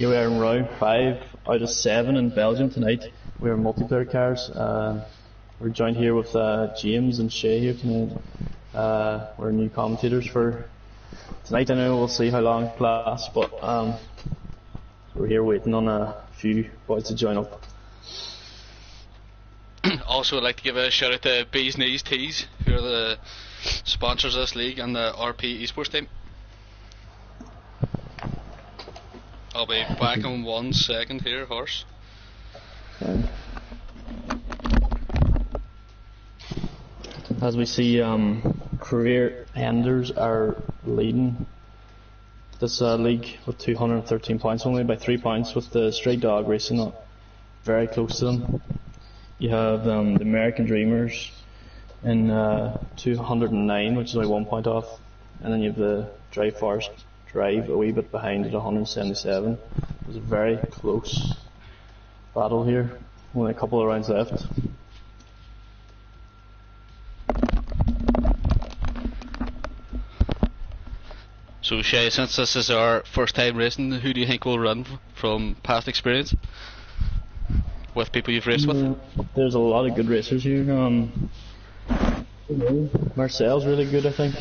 Here we are in round 5 out of 7 in Belgium tonight. We are multiplayer cars. We're joined here with James and Shay here tonight. We're new commentators for tonight. I know we'll see how long it lasts, but we're here waiting on a few boys to join up. Also, I'd like to give a shout out to Bees Knees Tees, who are the sponsors of this league, and the RP esports team. I'll be back in 1 second here, horse. As we see, career enders are leading this league with 213 points, only by 3 points, with the Stray Dog racing up very close to them. You have the American Dreamers in 209, which is only 1 point off, and then you have the Dry Forest Drive a wee bit behind at 177. It was a very close battle here, only a couple of rounds left. So Shay, since this is our first time racing, who do you think will run from past experience with people you've raced with? There's a lot of good racers here. Marcel's really good, I think.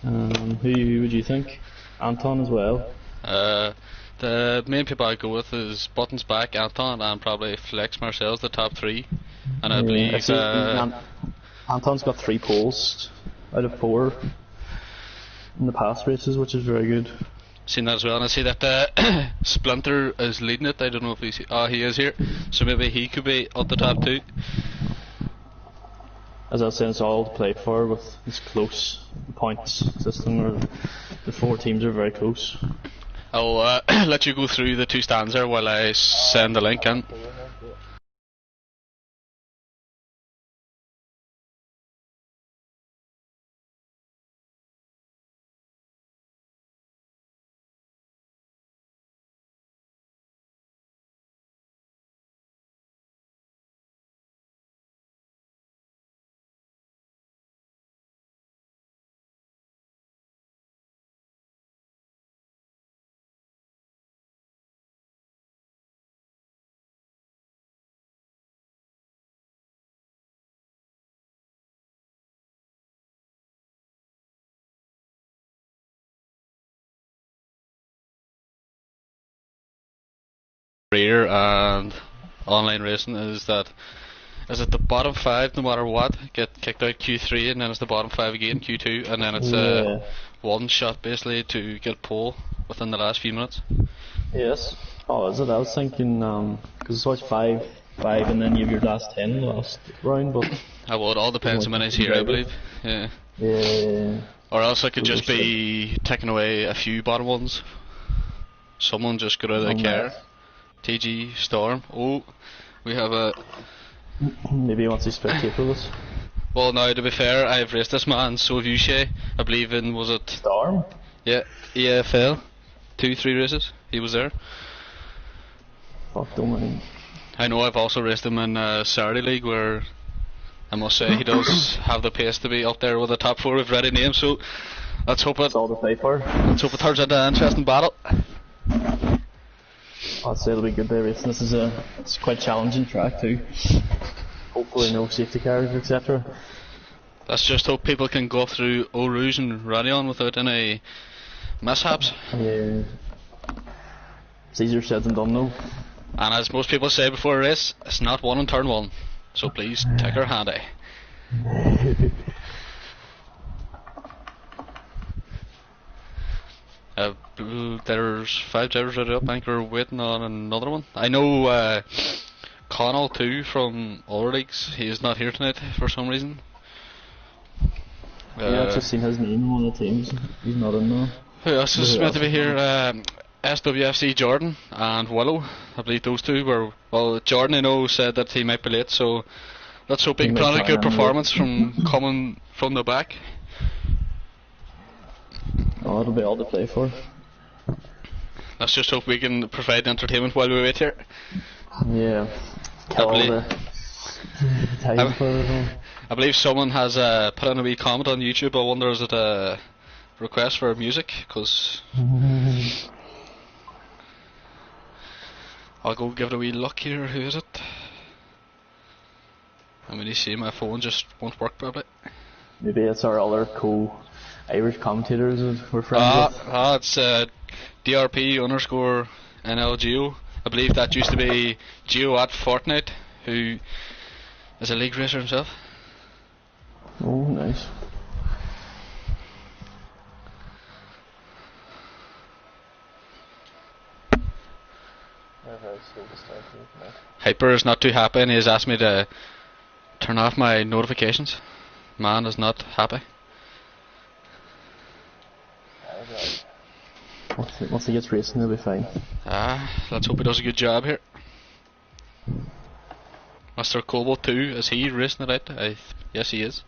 Who would you think? Anton as well. The main people I go with is Buttons Back, Anton, and probably Flex Marcel's the top 3. And I believe Anton's got 3 poles out of 4 in the past races, which is very good. Seen that as well, and I see that Splinter is leading it. I don't know if he's he is here, so maybe he could be at the top 2. As I was saying, it's all to play for with this close points system where the 4 teams are very close. I'll let you go through the 2 stands there while I send the link in. And online racing is that the bottom 5 no matter what get kicked out Q3, and then it's the bottom 5 again Q2, and then it's one shot basically to get pole within the last few minutes. Yes. Oh, is it? I was thinking because it's always 5, and then you have your last 10 last round, but well, it all depends on when it's here, I believe. Yeah. Or else it could just be taking away a few bottom ones. Someone just got out of the car. TG Storm. Oh, we have a. Maybe he wants to spectate with us. Well, now to be fair, I've raced this man, so have you, Shay. I believe in, was it Storm? Yeah, EFL. 2-3 races. He was there. Fuck, don't mind. I know I've also raced him in Saturday League, where I must say he does have the pace to be up there with the top 4 with ready names. So let's hope it's all to play for. Let's hope it turns into an interesting battle. I'd say it'll be good day racing. This is it's quite challenging track too. Hopefully no safety cars, etc. Let's just hope people can go through Eau Rouge and Radion without any mishaps. Yeah. It's easier said than done though. And as most people say before a race, it's not won in turn 1. So please take her handy. There's 5 drivers ready up. I think we're waiting on another one. I know Connell too from other leagues. He is not here tonight for some reason. I've just seen his name on one of the teams. He's not in there. Who else is meant to be here? SWFC Jordan and Willow. I believe those 2 were. Well, Jordan I know said that he might be late, so let's hope he can put on a good performance from coming from the back. Oh, it'll be all to play for. Let's just hope we can provide entertainment while we wait here. Yeah. I believe someone has put in a wee comment on YouTube. I wonder is it a request for music? Because I'll go give it a wee look here. Who is it? I'm going to see my phone just won't work properly. Maybe it's our other co-Irish commentators that we're friends with. It's DRP underscore NLGO. I believe that used to be Geo at Fortnite, who is a league racer himself. Oh, nice. Hyper is not too happy and he has asked me to turn off my notifications. Man is not happy. Once he gets racing, he'll be fine. Let's hope he does a good job here. Mr. Kobo 2, is he racing it out? Yes, he is.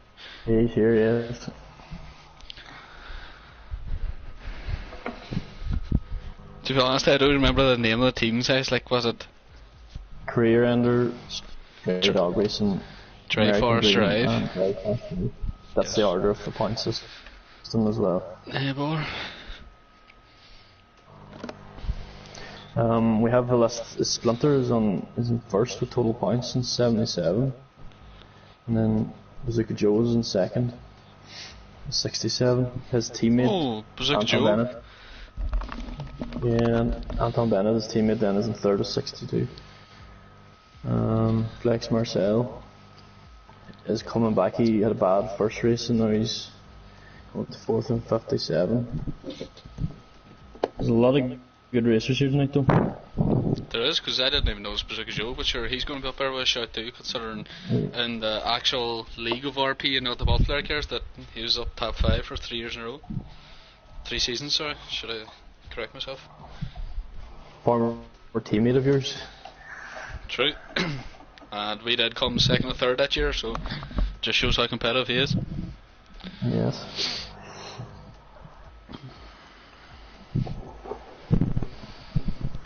Yeah, he's here, yes. To be honest, I don't remember the name of the teams. Was it Career Ender, Dog Racing, Forest Drive? That's the order of the point system as well. Hey, boy. We have a list. Splinter is in first with total points in 77, and then Bazooka Joe is in second, 67. His teammate Bazooka Anton Joe. Bennett. Yeah, and Anton Bennett, his teammate, then is in third with 62. Flex Marcel is coming back. He had a bad first race and now he's up to fourth and 57. There's a lot of good racers here tonight though. There is, because I didn't even know it was Bazooka Joe, but sure, he's going to be up there with a shout too, considering in the actual league of RP and not the multiplayer cars that he was up top 5 for 3 years in a row. 3 seasons, sorry, should I correct myself? Former teammate of yours? True. And we did come second and third that year, so just shows how competitive he is. Yes.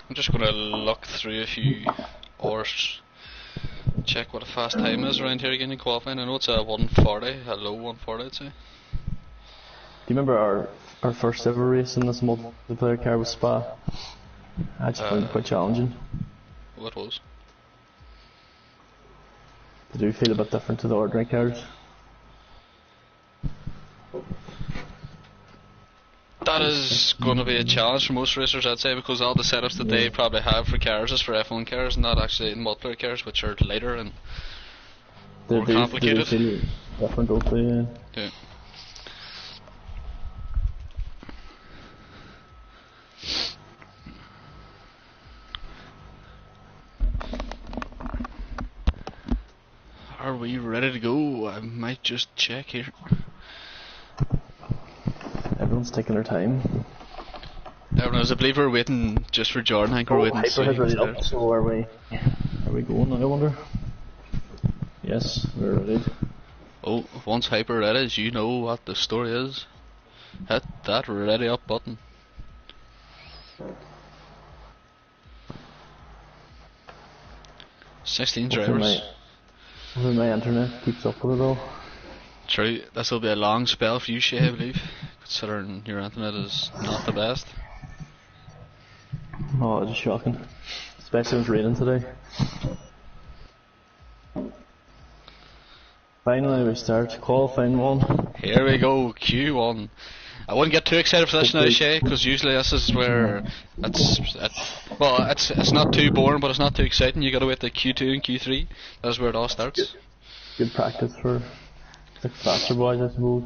I'm just going to look through a few hours, check what a fast time is around here again in qualifying. I know it's a 140, a low 140 I'd say. Do you remember our first ever race in this multiplayer car with Spa? I just found it quite challenging. What was? They do feel a bit different to the ordinary cars. That is going to be a challenge for most racers, I'd say, because all the setups that they probably have for cars is for F1 cars, not actually in multiplayer cars, which are lighter and more complicated. They feel different, don't they? Yeah. Are we ready to go? I might just check here. Everyone's taking their time. Everyone, I believe we're waiting just for Jordan. I think we're waiting to see. Hyper has ready up, so are we going now, I wonder? Yes, we're ready. Oh, once Hyper ready, you know what the story is. Hit that ready up button. Sixteen drivers. Hopefully my internet keeps up with it all. True, this will be a long spell for you, Shay, I believe, considering your internet is not the best. Oh, it's just shocking. Especially when it's raining today. Finally we start qualifying one. Here we go, Q1. I wouldn't get too excited for this now, Shay, because usually this is where it's not too boring, but it's not too exciting. You gotta wait to Q2 and Q3. That's where it all starts. Good practice for the faster boys, I suppose.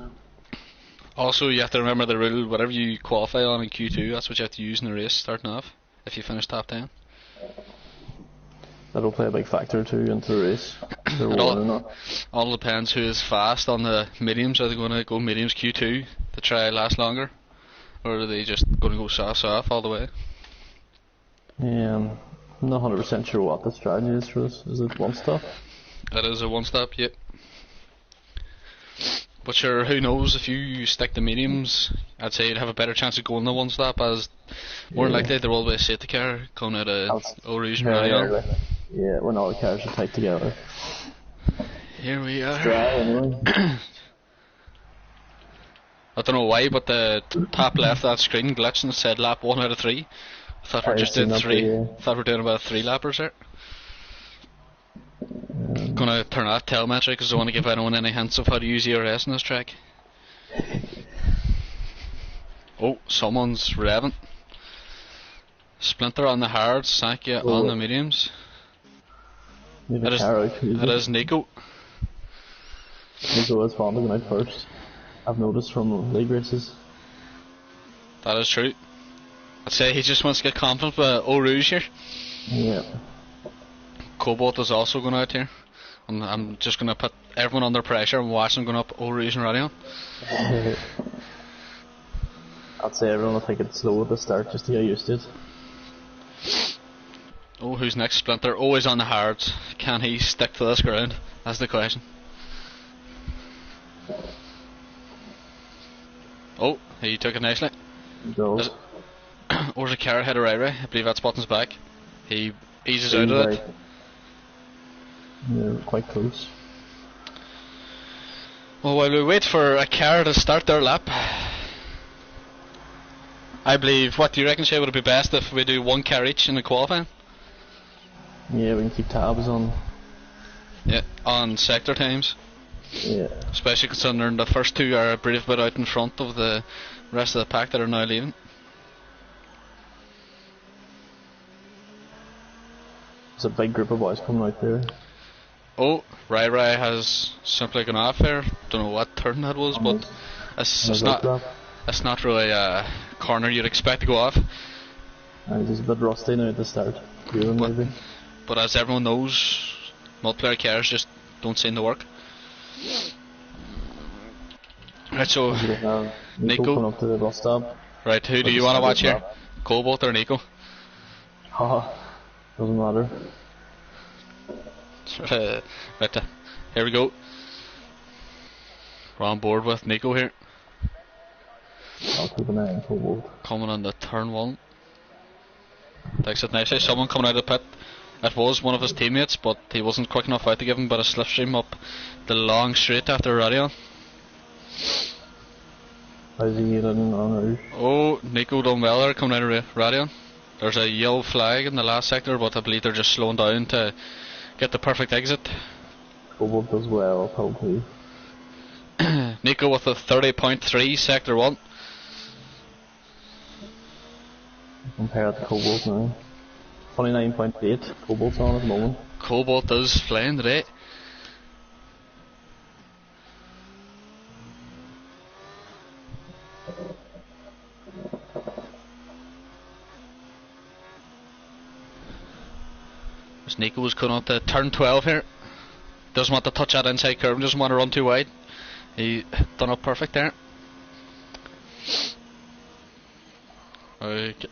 Also, you have to remember the rule: whatever you qualify on in Q2, that's what you have to use in the race starting off. If you finish top 10. That'll play a big factor too into the race. All depends who is fast on the mediums. Are they going to go mediums Q2 to try last longer, or are they just going to go soft all the way? Yeah, I'm not 100% sure what the strategy is for this. Is it one stop? It is a one stop, yep. But sure, who knows, if you stick to mediums, I'd say you'd have a better chance of going the one stop, as more likely they're always safety car coming out of O'Reilly's and Ryan. Yeah, when all the cars are tight together. Here we are. Dry, anyway. I don't know why, but the top left of that screen glitched and said lap 1 out of 3. Thought we're just doing three. Thought we're doing about 3 lappers there. Gonna turn off telemetry because I don't want to give anyone any hints of how to use ERS in this track. Oh, someone's revving. Splinter on the hards, Sakia on the mediums. It is Nico. Nico is fond of going out first. I've noticed from league races. That is true. I'd say he just wants to get confident with Eau Rouge here. Yeah. Cobalt is also going out here. I'm just going to put everyone under pressure and watch them going up Eau Rouge and Radion. I'd say everyone will take it slow at the start just to get used to it. Oh, who's next? Splinter. Always on the hards. Can he stick to this ground? That's the question. Oh, he took it nicely. Or a carrot head of Ray. I believe that's Button's back. He eases out of it. Yeah, quite close. Well, while we wait for a car to start their lap, I believe, what do you reckon, Shay, would it be best if we do 1 car each in the qualifying? Yeah, we can keep tabs on. Yeah, on sector times. Yeah. Especially considering the first 2 are a brief bit out in front of the rest of the pack that are now leaving. There's a big group of boys coming out there. Oh, Rai has simply gone off there. Don't know what turn that was, but it's not really a corner you'd expect to go off. He's a bit rusty now at the start. But as everyone knows, multiplayer cars just don't seem to work. Right, so Nico coming up to the bus stop. Right, who do you want to watch here? Cobalt or Nico? Doesn't matter. Right, here we go. We're on board with Nico here. I'll keep an eye on Cobalt. Coming on the turn 1. Takes it nicely. Someone coming out of the pit. It was one of his teammates, but he wasn't quick enough out to give him a bit of slipstream up the long straight after Radion. How's he getting on Rouge? Oh, Nico done well there coming out of Radion. There's a yellow flag in the last sector, but I believe they're just slowing down to get the perfect exit. Cobalt does well, probably. Nico with a 30.3 sector 1. Compare it to Cobalt now. 29.8. Cobalt's on at the moment. Cobalt is flying today. Nico was coming up to turn 12 here. Doesn't want to touch that inside curve, doesn't want to run too wide. He done it perfect there. Okay.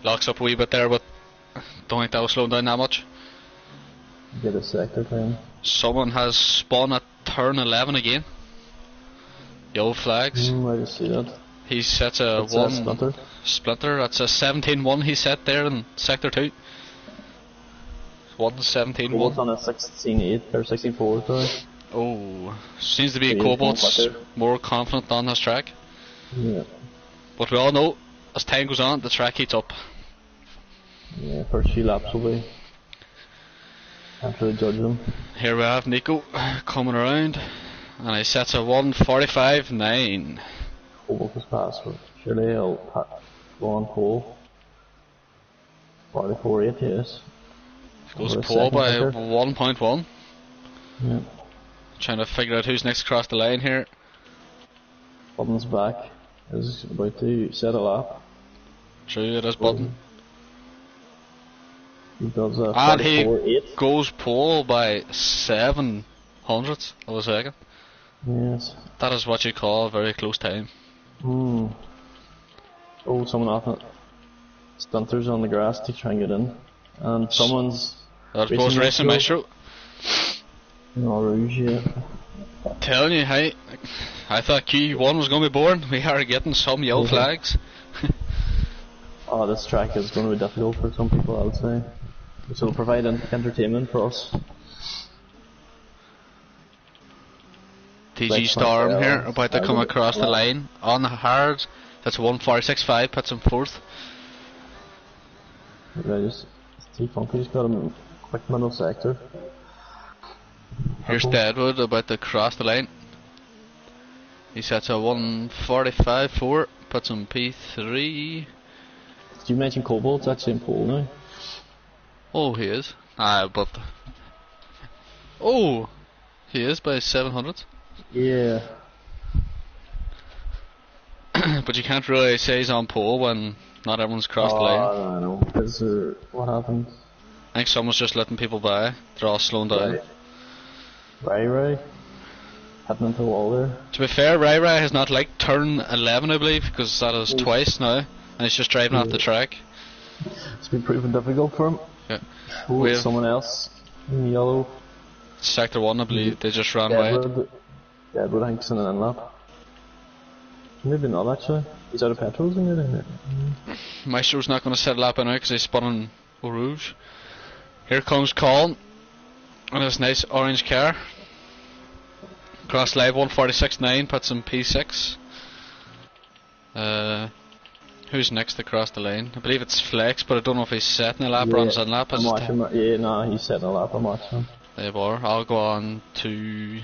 Locks up a wee bit there, but don't think that was slowing down that much. Get a sector time. Someone has spun at turn 11 again. Yellow flags. I just see that. He sets a Splinter. Splinter. That's a 17-1 he set there in sector 2. 1-17-1. Cobalt's on a 16-8 or 16-4, sorry. Oh, seems to be Cobalt's more confident on this track. Yeah. But we all know, as time goes on, the track heats up. Yeah, first few laps will be after they judge them. Here we have Nico coming around, and he sets a 1:45.9. Cobalt is fast, but surely he'll go on pole. 44.8, yes. Goes pole by 1.1. Yeah. Trying to figure out who's next across the line here. Button's back. Is about to set a lap. True, it is Button. He does a and he goes pole by 7 hundredths of a second. Yes. That is what you call a very close time. Oh, someone off it. Stunters on the grass to try and get in. And someone's racing Maestro. No, Rouge, yeah. Telling you, I thought Q1 was going to be boring. We are getting some yellow flags. Oh, this track is going to be difficult for some people, I would say. Which will provide entertainment for us. TG Storm here, about to come across the line on the hard. That's 1:46.5, puts him fourth. I just T-Funky's got a quick middle sector. Here's Deadwood about to cross the line. He sets a 1:45.4, puts on P3. Did you mention Cobalt's actually in pole now? Oh, he is. But oh, he is by 700. Yeah. But you can't really say he's on pole when not everyone's crossed the line. I know. Because what happened? I think someone's just letting people by. They're all slowing down. Ray. Hitting into the wall there. To be fair, Ray has not liked turn 11, I believe, because that is twice now, and he's just driving off the track. It's been proving difficult for him. Yeah. We have someone else in yellow. Sector 1, I believe, they just ran wide. Deadwood, I think's in an lap. Maybe not actually. He's out of petrol, isn't he? Maestro's not going to set a lap in now because he's spun on Eau Rouge. Here comes Colin on his nice orange car. Cross live 1:46.9, puts in P6. Who's next to cross the line? I believe it's Flex, but I don't know if he's setting a lap or on his own lap. He's setting a lap, I'm watching him. There you are. I'll go on to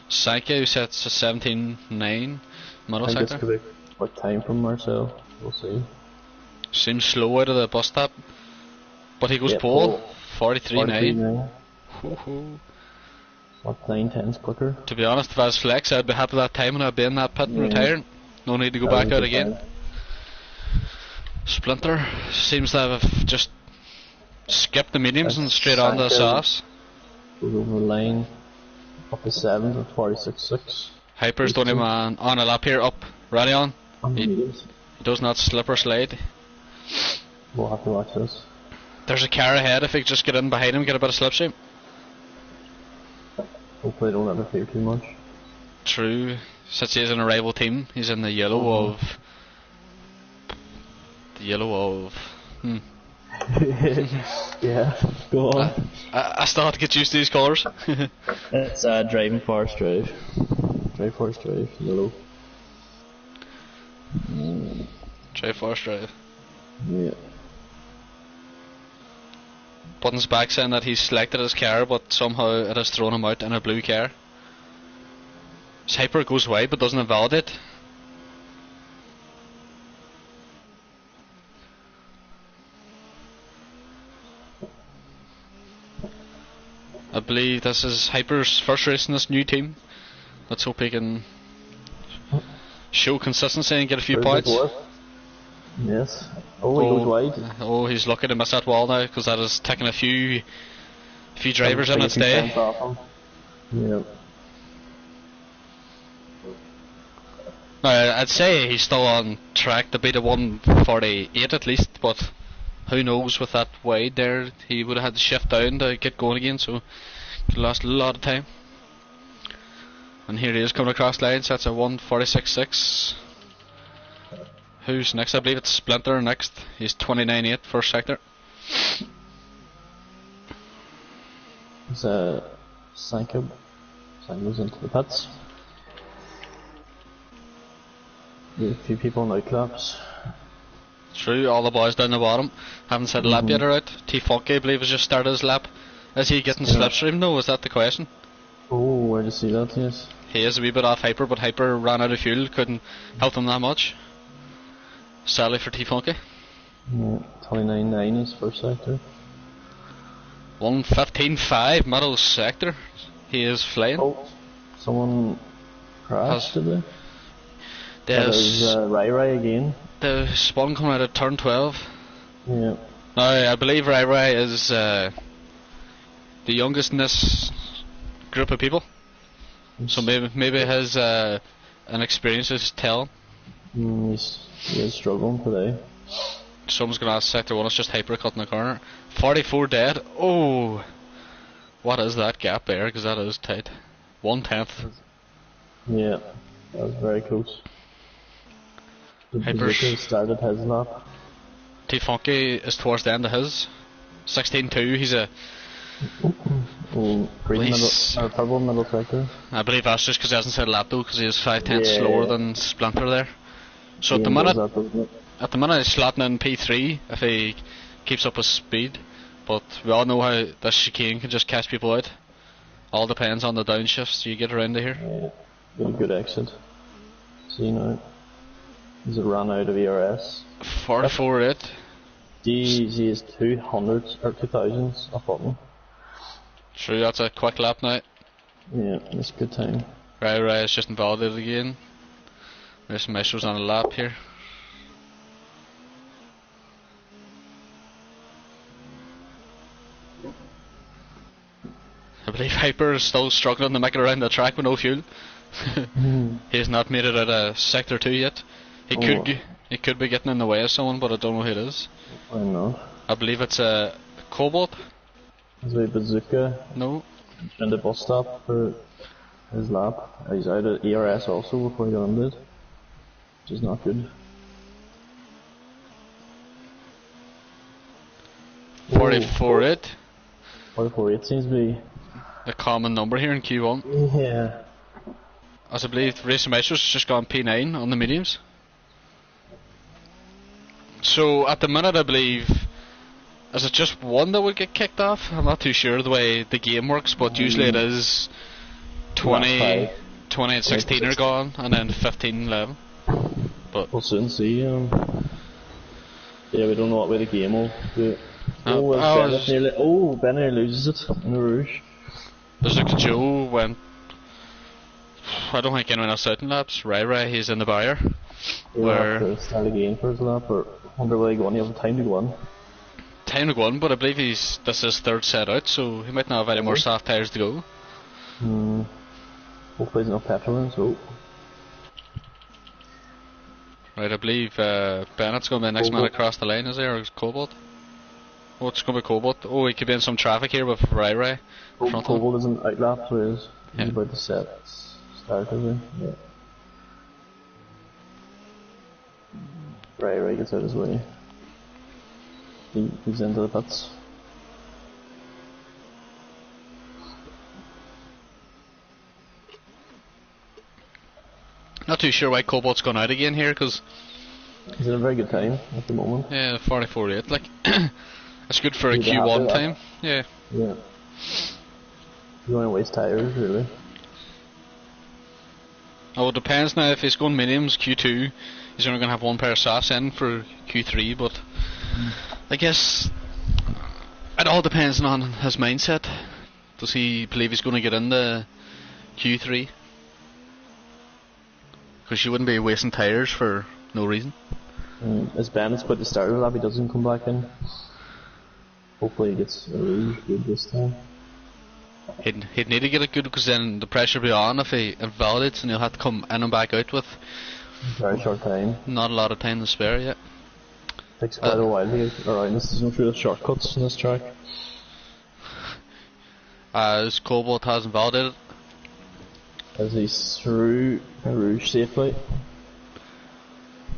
Saika, who sets a 17.9 middle sector. This could be what time from Marcel, we'll see. Seems slow out of the bus stop, but he goes pole, 43.9. What, 9/10s quicker? To be honest, if I was Flex, I'd be happy that time and I'd be in that pit and retiring. No need to go back out again. Splinter seems to have just skipped the mediums and straight on to the softs. Goes over the line, up to 7 with 46.6. Hyper's the only man on a lap here, up, ready on. He does not slip or slide. We'll have to watch this. There's a car ahead, if he could just get in behind him, get a bit of slipstream. Hopefully they don't interfere too much. True. Since he's in a rival team, he's in the yellow of... Yeah, go on. I still have to get used to these colours. It's driving Forest Drive. Drive Forest Drive, yellow. Drive Forest Drive. Yeah. Button's back saying that he's selected his car, but somehow it has thrown him out in a blue car. His Hyper goes wide but doesn't invalidate. I believe this is Hyper's first race in this new team. Let's hope he can show consistency and get a few points. Yes. Oh, he goes wide. Oh, he's lucky to miss that wall now because that is taking a few drivers in its day. Yeah. Now, I'd say he's still on track to beat a 1:48 at least, but who knows with that wide there, he would have had to shift down to get going again, so he lost a lot of time. And here he is coming across lines, that's a 1:46.6. Who's next? I believe it's Splinter next. He's 29.8 first sector. It's Sanka. Sanka's into the pits. A few people in outlaps. True, all the boys down the bottom haven't said a lap yet, alright. T-Funky I believe has just started his lap. Is he getting slipstream though? Is that the question? Oh, where did you see that? Yes. He is a wee bit off Hyper, but Hyper ran out of fuel, couldn't help him that much. Sadly for T-Funky. Yeah, 29.9 is first sector. 1:15.5 middle sector. He is flying. Oh, someone crashed, did they? There's Rai again. The spawn coming out of turn 12. Yeah. Now, I believe Rai is the youngest in this group of people. So maybe his inexperiences tell. He is struggling today. Someone's going to ask sector 1, it's just Hyper cutting the corner. 44 dead. Oh! What is that gap there? Because that is tight. 1/10. Yeah, that was very close. Hyper's started his lap. T-Funky is towards the end of his. 16.2, he's a... purple middle sector. I believe that's just because he hasn't said lap though, because he is 5/10 slower than Splinter there. So at the minute he's slotting in P3. If he keeps up with speed, but we all know how this chicane can just catch people out. All depends on the downshifts you get around to here. Yeah, got a good exit. See now, he's run out of ERS. 44.8. DZ is 200s or 2000s up button. True, that's a quick lap now. Yeah, that's a good time. Right, it's just invalidated again. There's some issues on a lap here. I believe Hyper is still struggling to make it around the track with no fuel. He has not made it out of sector 2 yet. He could be getting in the way of someone, but I don't know who it is. I know. I believe it's a Cobalt. Is it Bazooka? No. He's been to the bus stop for his lap. He's out of ERS also before he got on it, which is not good. 44.8. 44.8 seems to be the common number here in Q1. Yeah. As I believe Racing Maestro's just gone P9 on the mediums. So at the minute I believe, is it just one that would get kicked off? I'm not too sure the way the game works, but usually it is 20 and 16 are gone, and then 15 and 11. But we'll soon see. Yeah, we don't know what way the game will do. Bennett loses it in the Rouge. Bazooka Joe went. I don't think anyone else out in laps. Rai, he's in the barrier. Where to start again for his lap, or wonder where he going. You have time to go on. Time to go on, but I believe this is his third set out, so he might not have any more soft tyres to go. Hopefully there's enough petrol in, so. Right, I believe Bennett's going to be the next man across the line, is there, or is Cobalt? Oh, it's going to be Cobalt. Oh, he could be in some traffic here with Rai. Cobalt isn't out lap, so he is. He's about to start, is he? Yeah. Rai gets out his way. He's into the pits. Not too sure why Cobalt's gone out again here, because he's in a very good time at the moment. Yeah, 44.8. Like, that's good for a Q1 time. Yeah. Yeah. You want to waste tyres, really? Oh, it depends now. If he's going mediums, Q2, he's only going to have one pair of softs in for Q3, but I guess it all depends on his mindset. Does he believe he's going to get into Q3? Because you wouldn't be wasting tyres for no reason. As Bennett's about to start the lap, he doesn't come back in. Hopefully he gets a really good this time. He'd need to get it good, because then the pressure will be on if he invalidates, and he'll have to come in and back out with very short time. Not a lot of time to spare yet. Takes quite a while to get around this. There's no real shortcuts in this track. As Cobalt has invalidated. As he's through Rouge safely.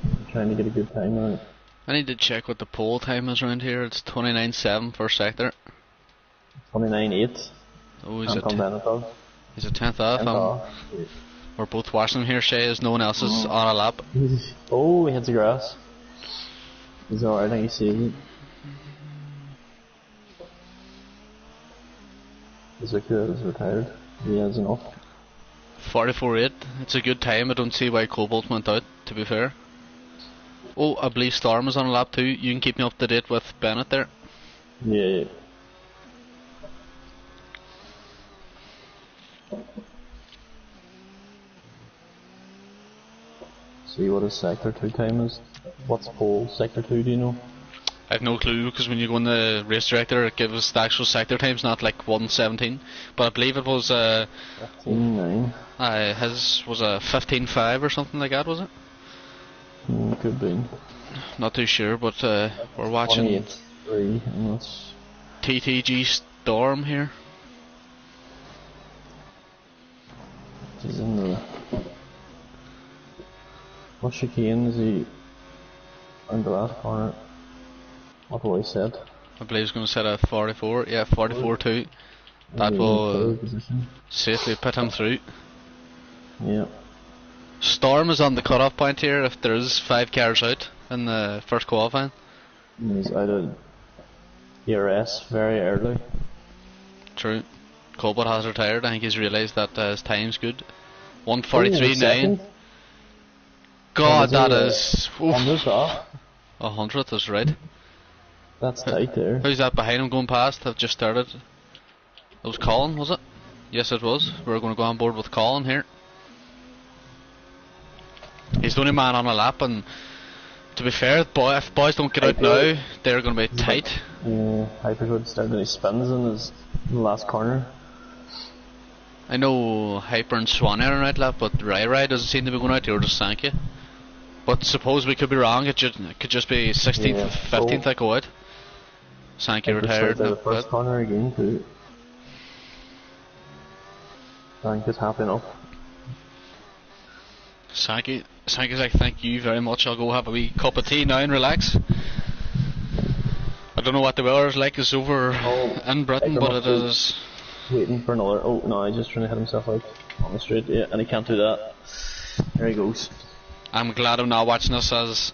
I'm trying to get a good time on it. I need to check what the pole time is around here. It's 29.7 first sector. 29.8. Oh, he's a 10th off. We're both watching him here, Shay, as no one else is on a lap. Oh, he hits the grass. He's alright, I think he sees it. Bazooka is retired. He has enough. 44.8. It's a good time. I don't see why Cobalt went out, to be fair. Oh, I believe Storm is on a lap too. You can keep me up to date with Bennett there. Yeah. See what his sector 2 time is. What's pole sector 2, do you know? I have no clue, because when you go in the race director it gives the actual sector times, not like 1:17. But I believe it was 15.9. His was a 15.5 or something like that, was it? Could be. Not too sure, but we're watching 28.3, and that's TTG Storm here. He's in the... What chicane is he in the last corner? What will he set? I believe he's going to set a 44, yeah, 44.2. That will safely put him through. Yeah. Storm is on the cut-off point here if there is 5 cars out in the first qualifying. And he's out of ERS very early. True. Colbert has retired. I think he's realised that his time's good. 1:43.9. God, that is... 100th off. 100th is right. That's tight there. Who's that behind him going past? I've just started. It was Colin, was it? Yes, it was. We're going to go on board with Colin here. He's the only man on a lap, and to be fair, if boys don't get out now, they're going to be tight. Yeah, Hyper would start any spins in the last corner. I know Hyper and Swanee are on out lap, but Rai doesn't seem to be going out here, just sank you. But suppose we could be wrong, it could just be 16th, 15th that go out. Sankey retired. The first corner again too. Sankey's happy enough. Sankey's like, thank you very much, I'll go have a wee cup of tea now and relax. I don't know what the weather's like is over in Britain, but it is... Waiting for another... Oh no, he's just trying to hit himself out on the straight, yeah, and he can't do that. There he goes. I'm glad I'm not watching this, as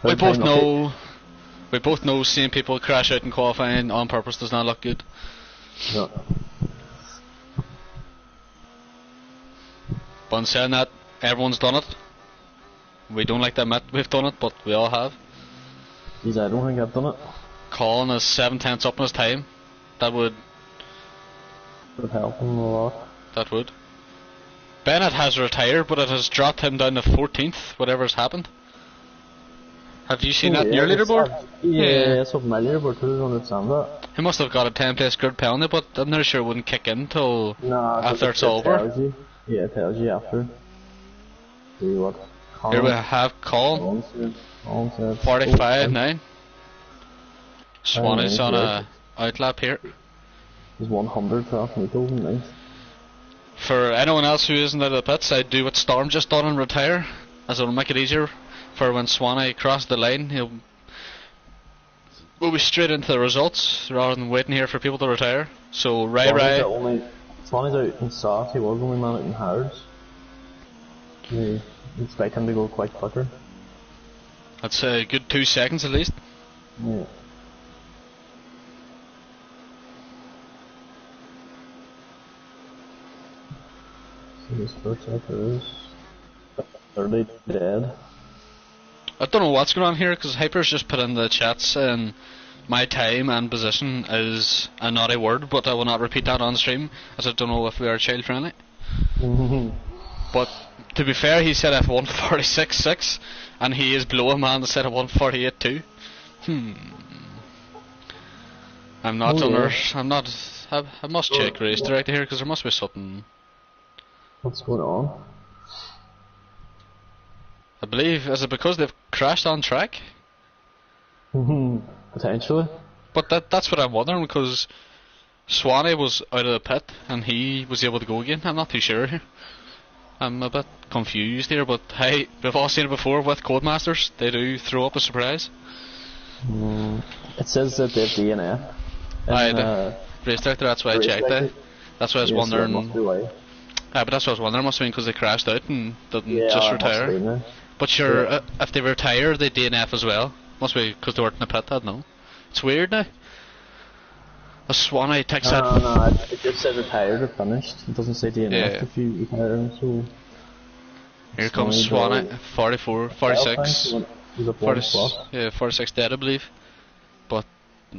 we both know seeing people crash out in qualifying on purpose does not look good. No. But in saying that, everyone's done it. We don't like to admit we've done it, but we all have. Jeez, I don't think I've done it. Colin is 7/10 up in his time. That would help him a lot. That would. Bennett has retired, but it has dropped him down to 14th, whatever's happened. Have you seen that in your leaderboard? Yeah, it's up in my leaderboard too, I don't understand that. He must have got a 10-place grid penalty, but I'm not sure it wouldn't kick in till after it's over. Yeah, it tells you after. See what? Here we have Colin. 45.9. Swanee's on a outlap here. He's 100 off Nico, nice. For anyone else who isn't out of the pits, I'd do what Storm just done and retire, as it'll make it easier for when Swanee crosses the line. We'll be straight into the results rather than waiting here for people to retire. So Swanee's out in soft, he was only man out in hards. You expect him to go quite quicker. That's a good 2 seconds at least. Yeah. So his first sector is 30 dead. I don't know what's going on here, because Hyper's just put in the chats and my time and position is a naughty word, but I will not repeat that on stream, as I don't know if we are child friendly. But to be fair, he said F146.6 and he is below a man that said F148.2. I must check race director here, because there must be something. What's going on? I believe, is it because they've crashed on track? Potentially. But that's what I'm wondering, because Swanee was out of the pit and he was able to go again. I'm not too sure here. I'm a bit confused here, but hey, we've all seen it before with Codemasters. They do throw up a surprise. It says that they have DNF. The race director, that's why I checked it. That's why I was wondering. But that's what I was wondering, must have been because they crashed out and didn't just retire. But sure, if they retire, they DNF as well. Must be because they weren't in the pit, I don't know. It's weird now. A Swanee takes that. No, it just says retired or finished. It doesn't say DNF if you retire them, so. Here comes Swanee, 44, 46. 46 dead, I believe. But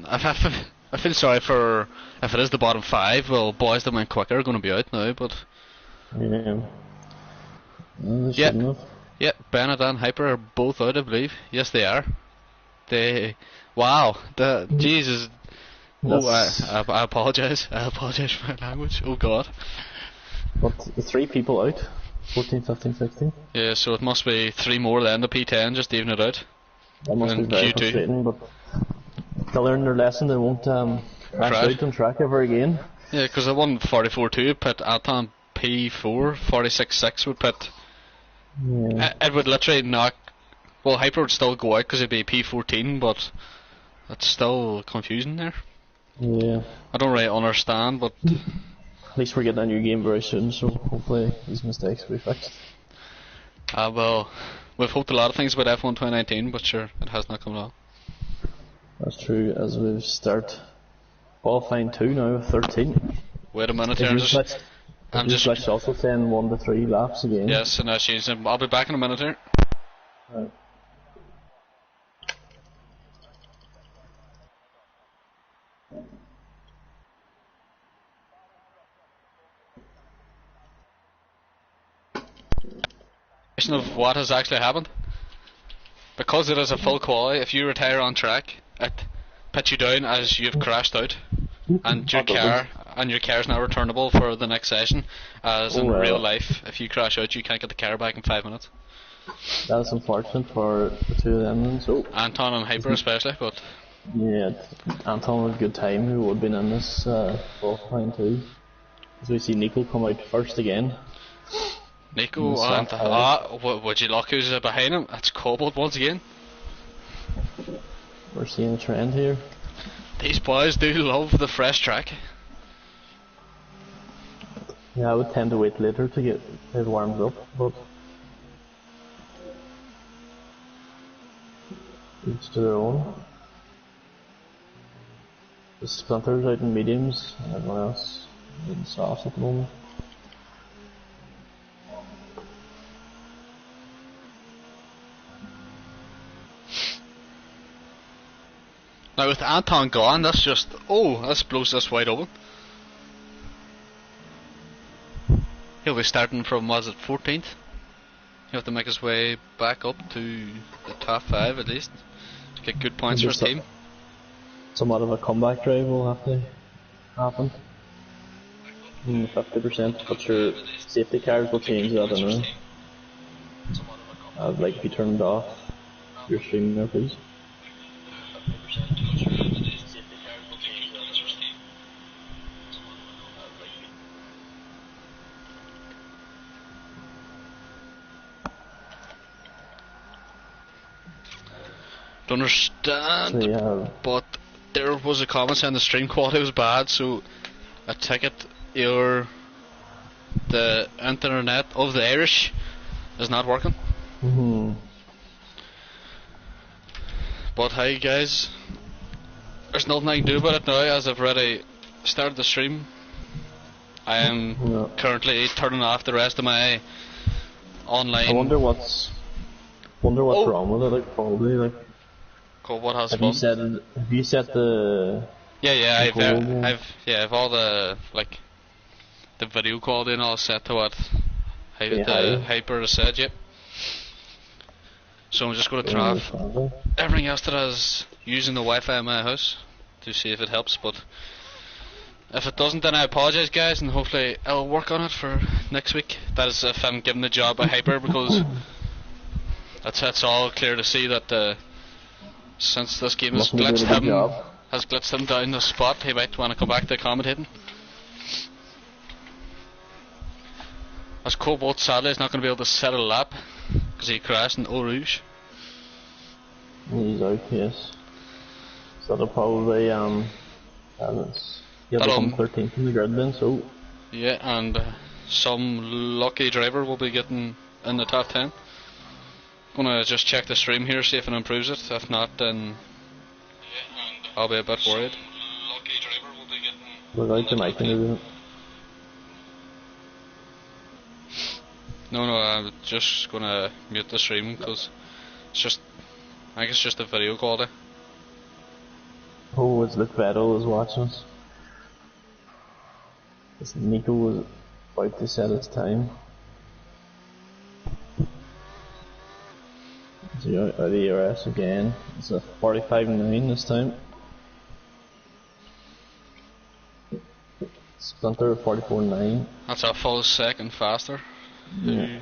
I feel sorry for if it is the bottom 5. Well, boys that went quicker are going to be out now, but. Yeah, Bennett and Hyper are both out, I believe. Yes, they are. Wow, Jesus. I apologise. I apologise for my language. Oh God. But the 3 people out. 14, 15, 16. Yeah, so it must be 3 more than the P10, just even it out. That must be very frustrating, but they'll learn their lesson. They won't crash out on track ever again. Yeah, because I won 44.2, put Alton P4, 46.6 would put. Yeah. It would literally knock. Well, Hyper would still go out because it'd be P14, but it's still confusing there. Yeah. I don't really understand, but. At least we're getting a new game very soon, so hopefully these mistakes will be fixed. Well, we've hoped a lot of things about F1 2019, but sure, it has not come along. That's true, as we start qualifying 2 now with 13. Wait a minute here. I'm just also saying 1 to 3 laps again. Yes, and I changed them. I'll be back in a minute here. Right. Of what has actually happened, because it is a full quali. If you retire on track, it puts you down as you've crashed out, and your car is now returnable for the next session. As in real life, if you crash out, you can't get the car back in 5 minutes. That's unfortunate for the two of them. So Anton and Hyper especially, but yeah, Anton had a good time. Who would have been in this qualifying too? As we see Nico come out first again. Nico and would you look who's behind him? That's Cobalt once again. We're seeing a trend here. These boys do love the fresh track. Yeah, I would tend to wait later to get it warmed up, but each to their own. The Splinters out in mediums, and everyone else in softs at the moment. Now with Anton gone, that's just, this blows this wide open. He'll be starting from, was it 14th? He'll have to make his way back up to the top 5 at least, to get good points for his team. Somewhat of a comeback drive will have to happen. 50%, but your safety cars will change that, I don't know. I'd like to be turned off your stream there, please. Don't understand, but there was a comment saying the stream quality was bad, so I take it the internet of the Irish is not working. But hey guys, there's nothing I can do about it now, as I've already started the stream. I am currently turning off the rest of my online. I wonder what's wrong with it, like probably like. Cool, what has have you set the? Yeah, I've all the the video quality and all set to what the Hyper has said. Yep. So I'm just going to turn off everything else that is using the Wi-Fi in my house to see if it helps. But if it doesn't, then I apologise, guys, and hopefully I'll work on it for next week. That is if I'm given the job by Hyper, because that's all clear to see that. Since this game has glitched him down the spot, he might want to come back to commentating. As Cobalt sadly is not going to be able to set a lap because he crashed in Eau Rouge. He's out, yes. So they'll probably come 13th in the grid then, so. Yeah, and some lucky driver will be getting in the top 10. Gonna just check the stream here, see if it improves it. If not, then I'll be a bit worried. Without the mic, isn't it? No, I'm just gonna mute the stream because I think it's just the video quality. Oh, it's Luke Vettel is watching us. This Nico was about to set his time. So out of the ERS again. It's a 45.9 this time. Splinter 44.9. That's a full second faster. Yeah.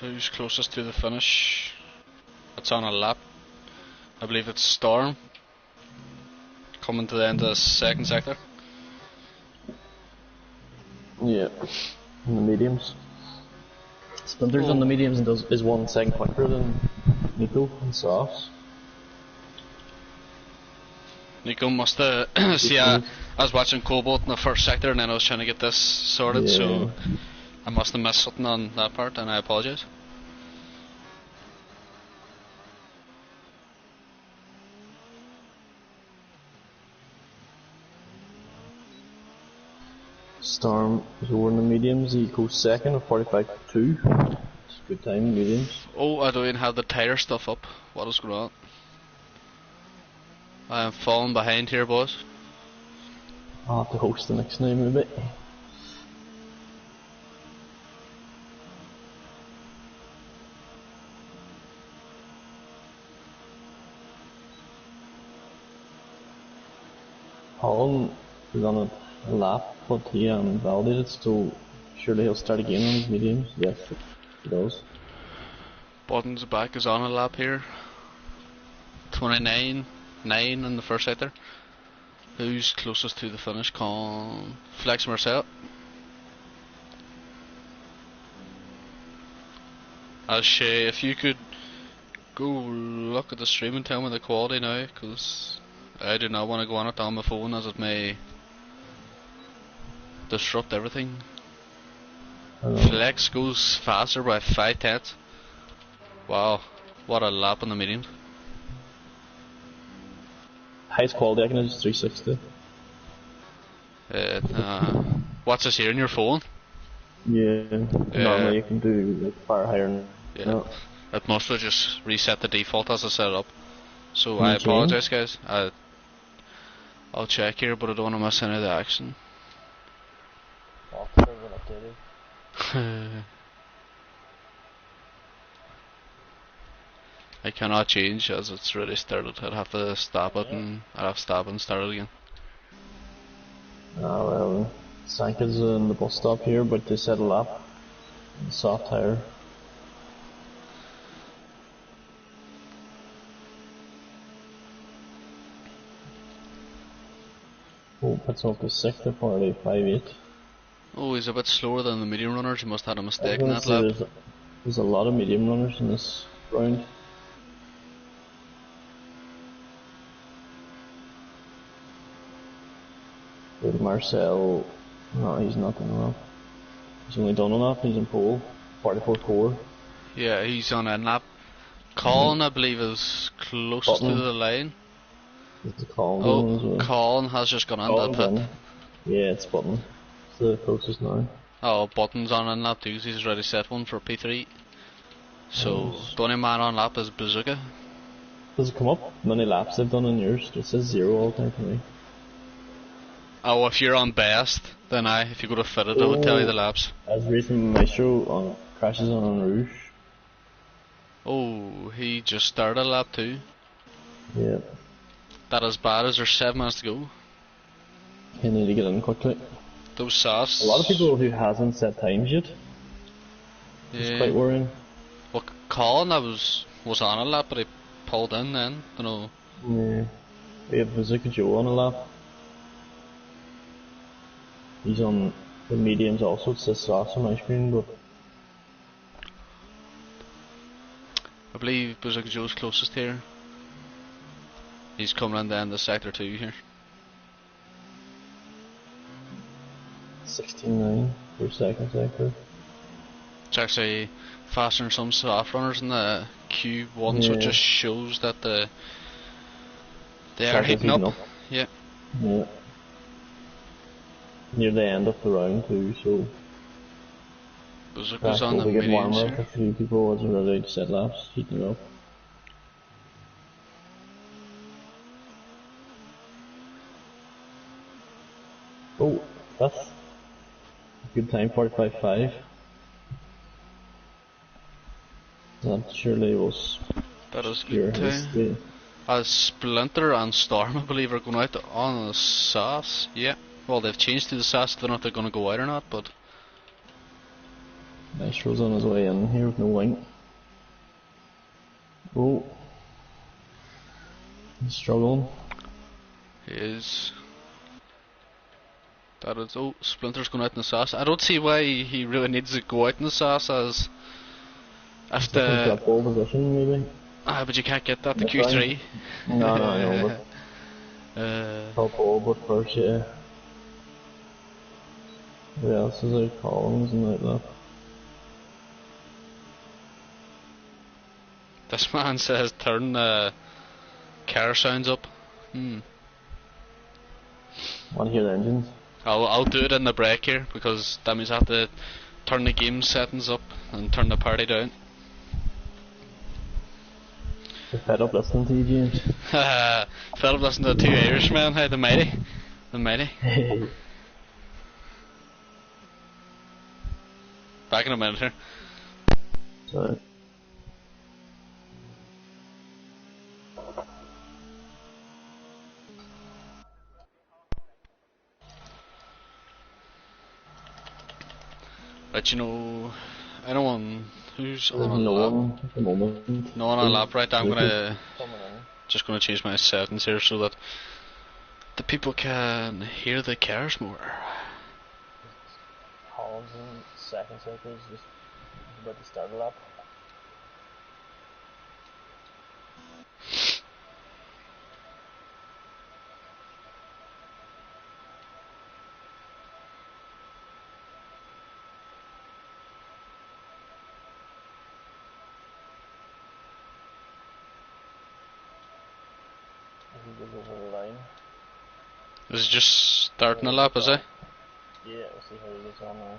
Who's closest to the finish? It's on a lap. I believe it's Storm. Coming to the end of the second sector. Yeah. In the mediums. Splinter's on the mediums and is 1 second quicker than Nico and softs. Nico must have see I was watching Cobalt in the first sector and then I was trying to get this sorted, so I must have missed something on that part and I apologise. Storm is over in the mediums. He goes second of 45.2. It's a good time, mediums. Oh, I don't even have the tire stuff up. What is going on? I am falling behind here, boys. I'll have to host the next now, maybe. Holland is on a lap, but he validated, so surely he'll start again on his mediums. Yes, he does. Button's back is on a lap here. 29.9 in the first sector. Who's closest to the finish? Flex Marcel. Shay, if you could go look at the stream and tell me the quality now, because I do not want to go on it on my phone as it may disrupt everything. Flex goes faster by 5/10. Wow, what a lap on the medium. Highest quality I can is 360. What's this here on your phone? Yeah, normally you can do like far higher. Yeah, no. It must have just reset the default as I set it up. So I apologise, guys. I'll check here, but I don't want to miss any of the action. I cannot change as it's already started. I'd have to stop it and I'd have to stop and start it again. Well, Sanka's in the bus stop here, but they set a lap. Soft tire. Oh, that's off to 6th of 45.8. Oh, he's a bit slower than the medium runners. He must have had a mistake in that lap. There's a lot of medium runners in this round. With Marcel, no, he's not done enough. He's only done enough. He's in pole, 44.4. Yeah, he's on a lap. Colin, I believe, is closest to the line. It's Colin as well. Colin has just gone on that pit. Yeah, it's Button. It's the closest now. Oh, Button's on in lap 2 because he's already set one for P3. So, the only man on lap is Bazooka. Does it come up? How many laps they've done on yours? It says 0 all the time for me. Oh, if you're on best, then if you go to fitted, it would tell you the laps. I was racing Maestro crashes on Rouge. Oh, he just started lap 2. Yeah. That is bad as there's 7 minutes to go. You need to get in quickly. Those sauce. A lot of people who hasn't set times yet. Yeah. It's quite worrying. Well, Colin, was on a lap, but he pulled in then. Don't know. Yeah. We have Bazooka Joe on a lap. He's on the mediums also. It says sauce on my screen, but I believe Bazooka Joe's closest here. He's coming in then the sector 2 here. 16.9 for second sector. It's actually faster than some soft runners in the Q1, so it just shows that they are heating up. Yeah. Yeah. Near the end of the round too, so Bazooka's on the mediums warmer. here. A few people wasn't ready to set laps, heating up. Oh, that's a good time, 45.5. That surely was. That is good time. Splinter and Storm, I believe, are going out on the sauce. Yeah. Well, they've changed to the sauce. I don't know if they're going to go out or not, but. Maestro's on his way in here with no wing. Oh. He's struggling. He is. That is. Oh, Splinter's going out in the sauce. I don't see why he really needs to go out in the sauce as. If the. Pole position, maybe? But you can't get that to Q3. No, I know, but. Top pole, but first, yeah. Who else is out? Collins and like that. This man says turn the car sounds up. Want to hear the engines? I'll do it in the break here because that means I have to turn the game settings up and turn the party down. You're fed up listening to you, James. Fed up listening to two Irishmen, hey, the mighty. Back in a minute here. Sorry. But you know, anyone who's on a No lap? one at the moment. No one on a lap, right? I'm just gonna change my settings here so that the people can hear the cars more. Collins in second cycle is just about to start a lap. He goes over the line. This is just starting a lap, is it? Yeah, we'll see how he gets on now.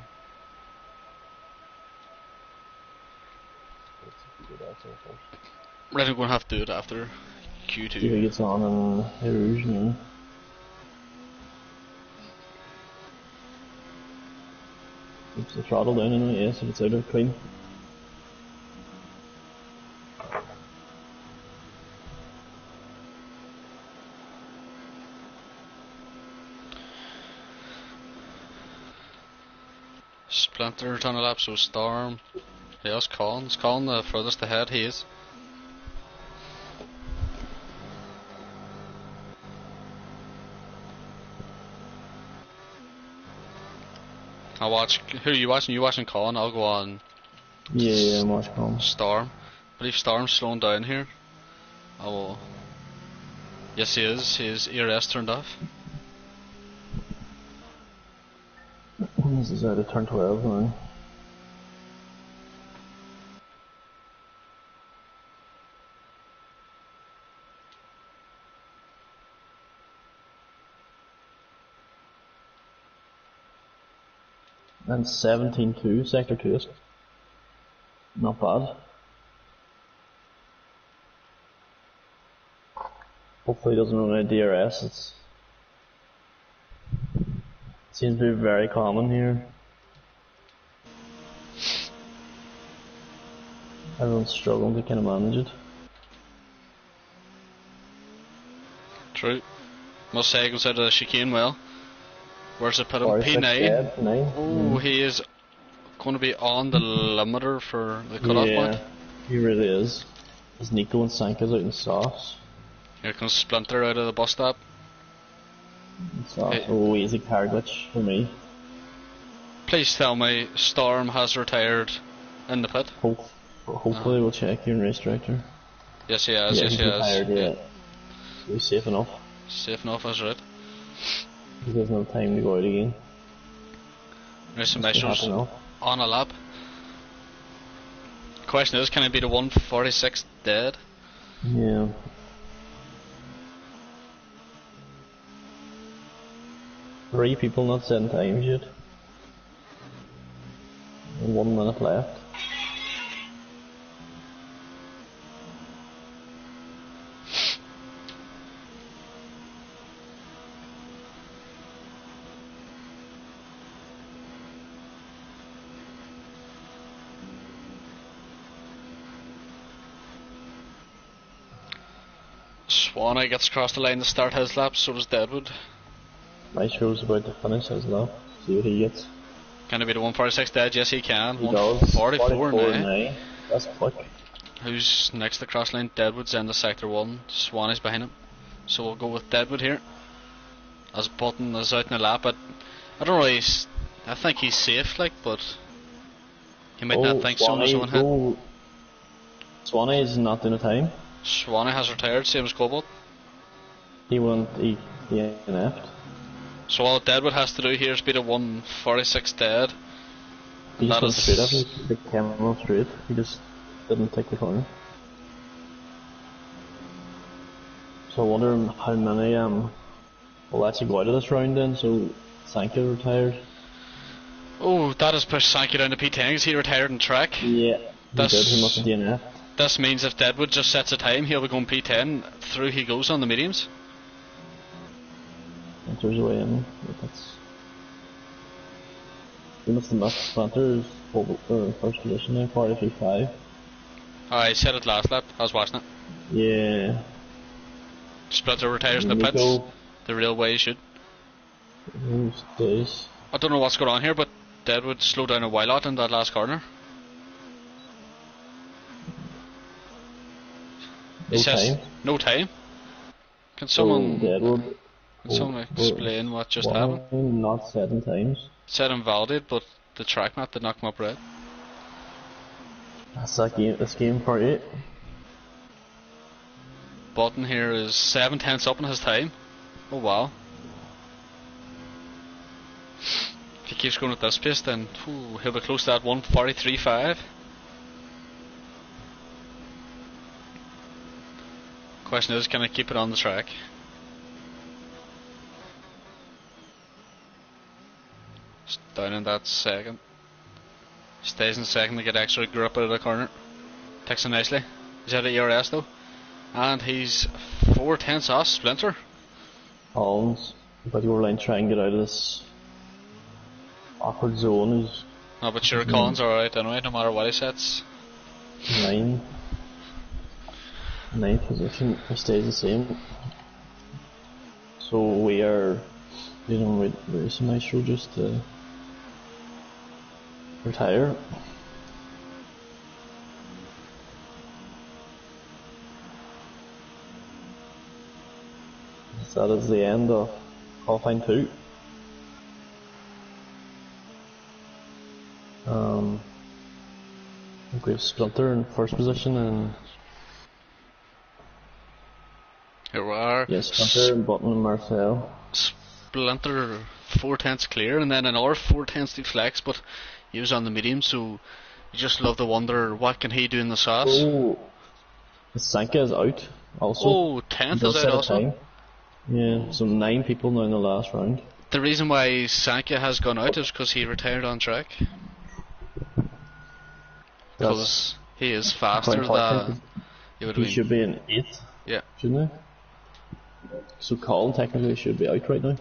Let's do that first. Right, I'm gonna have to do it after Q2. See how he gets on in Rouge now. Keeps the throttle down anyway, yeah, so it's out of clean. Splinter's on a lap, so Storm. Yeah, it's Colin. It's Colin the furthest ahead, he is. I'll watch. Who are you watching? You watching Colin? I'll go on. Yeah, I'm watching Colin. Storm. I believe Storm's slowing down here. I will. Yes, he is. His ERS turned off. This is out of turn 12 now. And 17-2, sector 2 is not bad. Hopefully he doesn't run out of DRS. It seems to be very common here. Everyone's struggling to kind of manage it. True. Must say he goes out of the chicane well. Where's it put him? P9. P9. Oh, he is going to be on the limiter for the cutoff point. Yeah, he really is. There's Nico and Sanka's out in softs. Here comes Splinter out of the bus stop. Hey. Oh, easy car glitch for me. Please tell me Storm has retired in the pit. Hopefully we'll check here in race director. Yes he has, yes he has. Retired, yeah. So he's safe enough. Safe enough, that's right. He doesn't have time to go out again. Racing measures on a lap. Question is, can it be the 146 dead? Yeah. Three people not setting times yet. And 1 minute left. Swanee gets across the line to start his lap, so does Deadwood. Maestro's about to finish his lap. See what he gets. Can it be the 146 dead? Yes, he can. He does. 144 now. That's quick. Who's next to the cross line? Deadwood's in the sector 1. Swanee's behind him. So we'll go with Deadwood here. As Button is out in the lap, but I don't really. I think he's safe, like, but he might not think so much on hit. Swanee is not doing a time. Swanee has retired, same as Cobalt. He DNF'd. So all Deadwood has to do here is beat a 146 dead. He just went straight up, he came on straight, he just didn't take the corner. So I wonder how many will actually go out of this round then, so Sanka retired. Oh, that has pushed Sanka down to P10 because he retired in track. Yeah, he did. He must have DNF. This means if Deadwood just sets a time, he'll be going P10. Through he goes on the mediums. Splinter's away in. That's... He must have missed Splinter's first position now, 43.5. I said it last lap, I was watching it. Yeah. Splinter retires in the pits, the real way he should. I don't know what's going on here, but Deadwood slowed down a while out in that last corner. No time. No time. Can someone Deadwood. Can someone explain what just happened? Not 7 times. Said invalid, but the track map did not come up red. That's that game. This game for 8. Button here is 7/10 up in his time. Oh wow. If he keeps going at this pace, then he'll be close to that 1:43.5. Question is, can I keep it on the track? Down in that second. Stays in second to get extra grip out of the corner. Takes it nicely. He's out of ERS though. And he's 4/10 off Splinter. Collins, but you were like trying to get out of this awkward zone. No, but sure, Collins alright anyway, no matter what he sets. 9th position, he stays the same. So we are dealing with Racing Maestro just to retire. So that is the end of qualifying 2. I think we have Splinter in first position and here we are. Yes, Splinter, Button and Marcel. Splinter 4/10 clear, and then another 4/10 deflects, but he was on the medium, so you just love to wonder what can he do in the sauce. Oh, Sanka is out also. Oh, 10th is out also. Time. Yeah, so 9 people now in the last round. The reason why Sanka has gone out is because he retired on track. Because he is faster than... He should be in 8th. Yeah. Shouldn't he? So Colin technically should be out right now.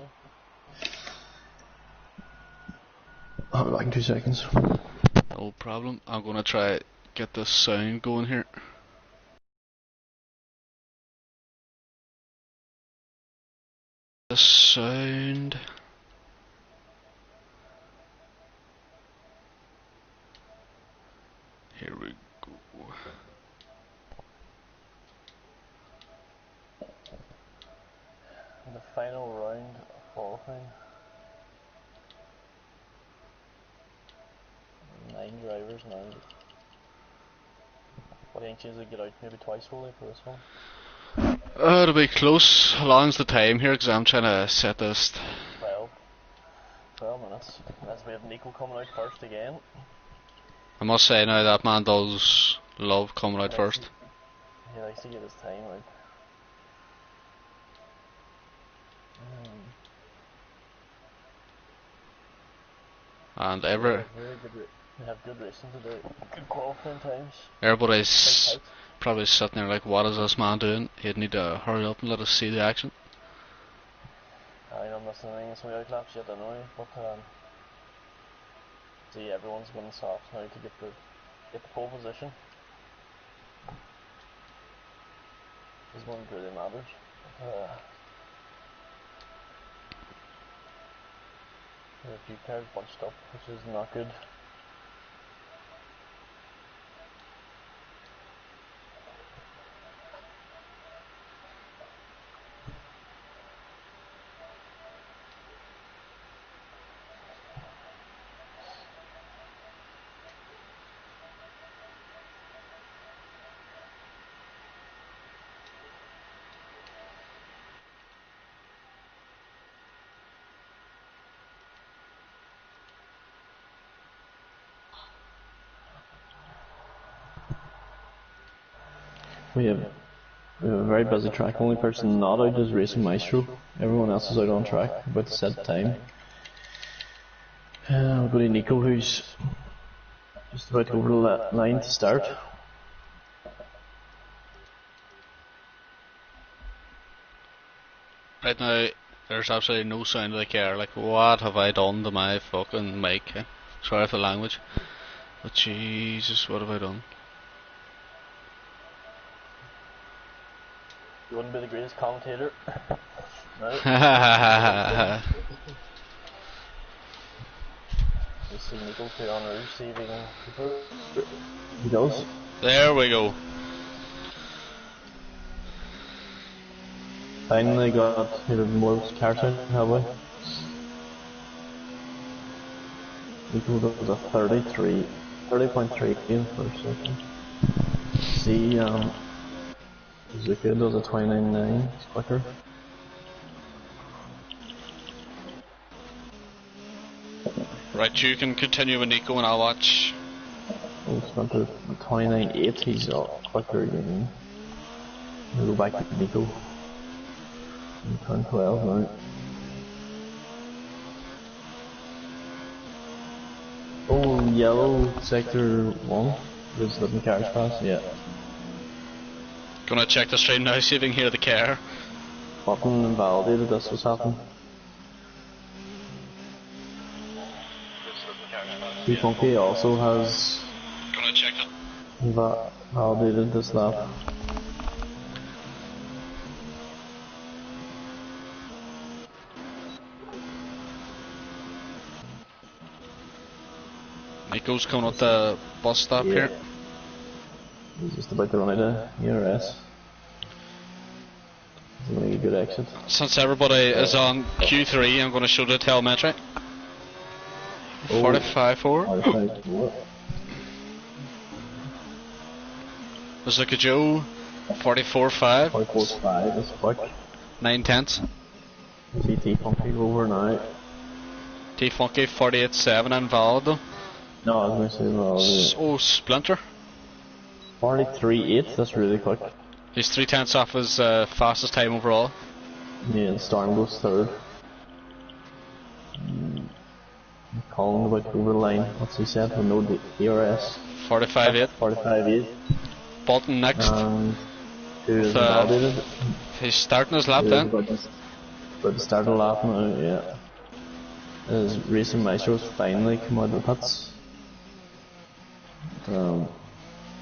I'll be back in 2 seconds. No problem. I'm gonna try get the sound going here. The sound. Here we go. The final round of qualifying. 9 drivers now. What do you think she's get out maybe twice fully for this one? It'll be close. How long's the time here? Because I'm trying to set this. 12 minutes. As we have Nico coming out first again. I must say now that man does love coming out first. He likes to get his time out. And we have good racing to do. Good qualifying times. Everybody's probably sitting there like, what is this man doing? He'd need to hurry up and let us see the action. I'm not missing anything in some of the outlaps yet anyway, but see, everyone's winning softs now to get the pole position. This one really matters. There are a few cars bunched up, which is not good. We have a very busy track. Only person not out is Racing Maestro. Everyone else is out on track, about to set time. We'll go to Nico, who's just about over the line to start. Right now, there's absolutely no sound of the car. Like, what have I done to my fucking mic? Sorry for the language. But Jesus, what have I done? You wouldn't be the greatest commentator. No. You see Nico put on a receiving. He does. There we go. Finally got more car sound, have we? Nico does a 30.3 in the first second. See, Zuka does a 29.9, it's quicker. Right, you can continue with Nico and I'll watch. Oh, Splinter 29.8, he's quicker again. We'll go back to Nico. Turn 12 now. Oh, yellow sector 1. There's the cars pass, yeah. Gonna check the stream now, see if we can hear the car. Button invalidated, this was happening. Funky also has Gonna check it. validated this lap. Nico's coming up the bus stop here. He's just about to run out of ERS. He's going to get a good exit. Since everybody is on Q3, I'm going to show the telemetry. 45.4. 45.4. There's like a Joe. 44.5. 44.5, that's quick. 9/10. CT Funky over now. T Funky 48.7 invalid though. No, I was going to say invalid. Oh, Splinter. 43.8, that's really quick. He's 3/10 off his fastest time overall. Yeah, and Storm goes third. Colin about to over the line. What's he said? With no DRS. 45.8. 45.8. Bolton next. And who is validated? He's starting his lap then. About to start a lap now, yeah. As Racing Maestro's finally come out of the pits.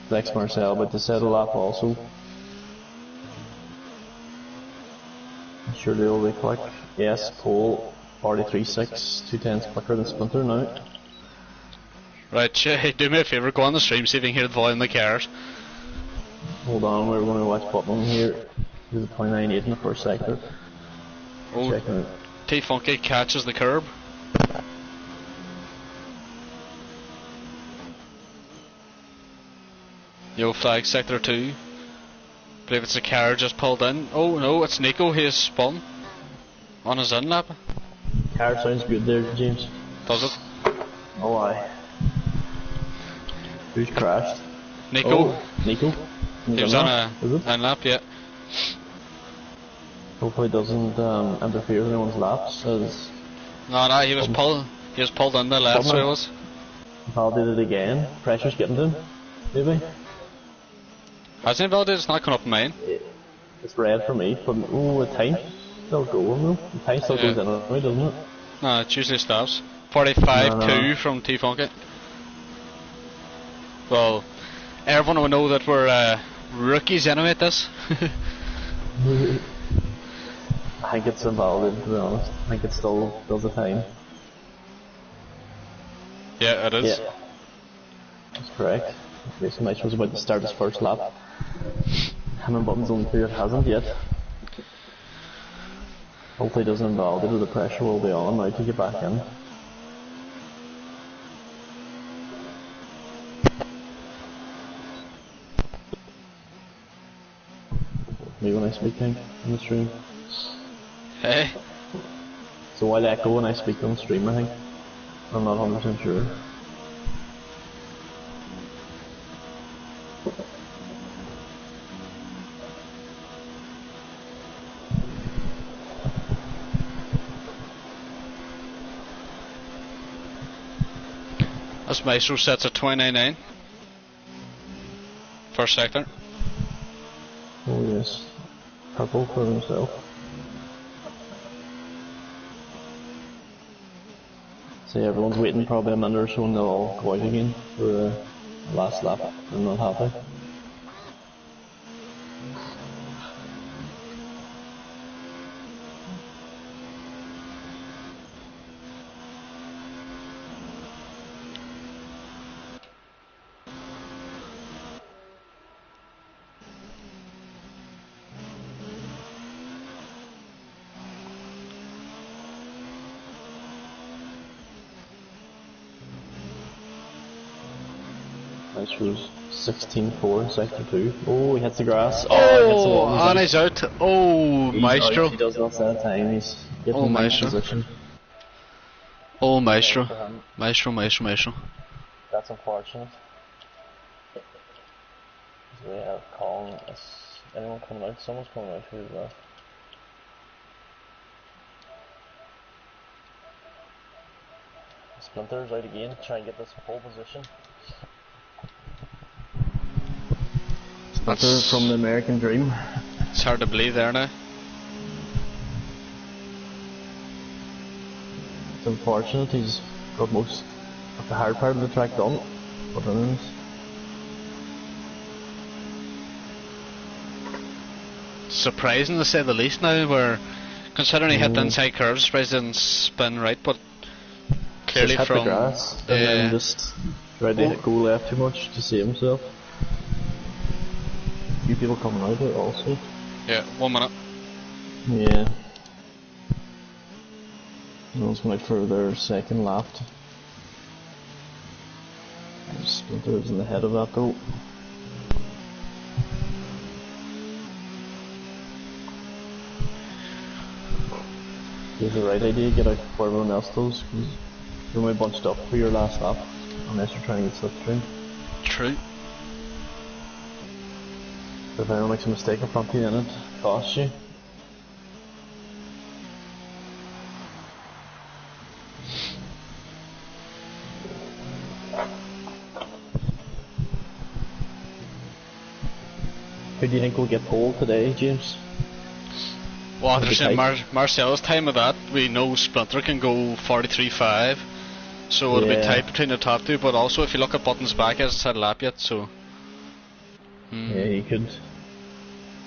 Lex Marcel about to set a lap also. Sure they'll be quick. Yes, pole 43.6, 2/10 quicker than Splinter now. Right, do me a favour, go on the stream, see if you can hear the volume of the cars. Hold on, we're going to watch Button here. He's a 29.8 in the first sector. Oh, Checking it. T Funky catches the curb. Yo, flag sector 2. Believe it's a car just pulled in. Oh no, it's Nico, he has spun on his in lap. Car sounds good there, James. Does it? Oh aye. Who's crashed? Nico. Oh, Nico. He was on a in lap, yeah. Hopefully it doesn't interfere with anyone's laps. No, he was pulled in the left, so he was. Validated again. Pressure's getting to him. Maybe. Hasn't he validated? It's not coming up in mine. It's red for me, but ooh, the time still going though. The time still goes in anyway, doesn't it? No, it usually stops. 45.2 from T Funky. Well, everyone will know that we're rookies anyway at this. I think it's invalidated, to be honest. I think it still does the time. Yeah, it is. Yeah. That's correct. Racing Maestro was about to start his first lap. Him and Button's only two it hasn't yet. Hopefully it doesn't invalidate or the pressure will be on now to get back in. Me when I speak in the stream. Hey. So I'll echo when I speak on the stream, I think. I'm not 100% sure. As Maestro sets at 29.9. First sector. Oh yes. Purple for himself. See, everyone's waiting probably a minute or so and they'll all go out again for the last lap. I'm not happy. Nice was 16-4 in sector 2. Oh, he hits the grass. Oh, and he's out. Oh, he's Maestro. Out. He does not set a time. He's getting in Maestro. position. Oh, Maestro. Maestro. That's unfortunate. So we have Colin. Is anyone coming out? Someone's coming out. Who's that? Splinter's out again to try and get this pole position. Splinter from the American Dream. It's hard to believe there now. It's unfortunate, he's got most of the hard part of the track done. But anyways. Surprising to say the least now, where considering he hit the inside curves, surprised he didn't spin right, but clearly just hit from the grass and then just tried to go left too much to save himself. A few people coming out of it also. Yeah, 1 minute. Yeah. No one's going out for their second lap. Splinter's in the head of that though. It's the right idea, get out before everyone else does, because you're only bunched up for your last lap, unless you're trying to get slipstream. True. But if anyone makes a mistake in front of you, then it costs you. Who do you think will get pole today, James? Well, after seeing Marcel's time of that, we know Splinter can go 43.5, so it'll be tight between the top two, but also if you look at Button's back, he hasn't had a lap yet, so... Yeah, he could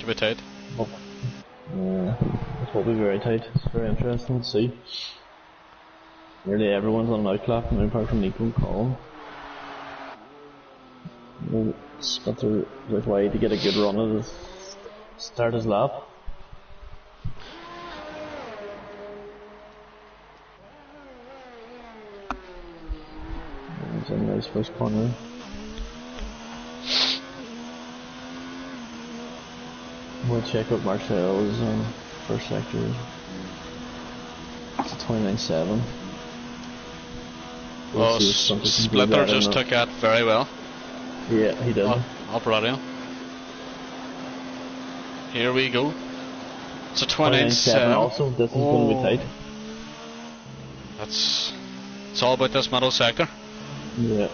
be tight. Yeah, it will be very tight. It's very interesting to see. Nearly everyone's on an outlap now, apart from Nico and Colin. Well, Splinter is wide to get a good run at his start his lap. It's a nice first corner. We'll check out Marcel's first sector. It's a 29.7. Well, Splinter just took that very well. Yeah, he did. Up radio. Here we go. It's a 29.7. Also, this is going to be tight. It's all about this middle sector. Yeah.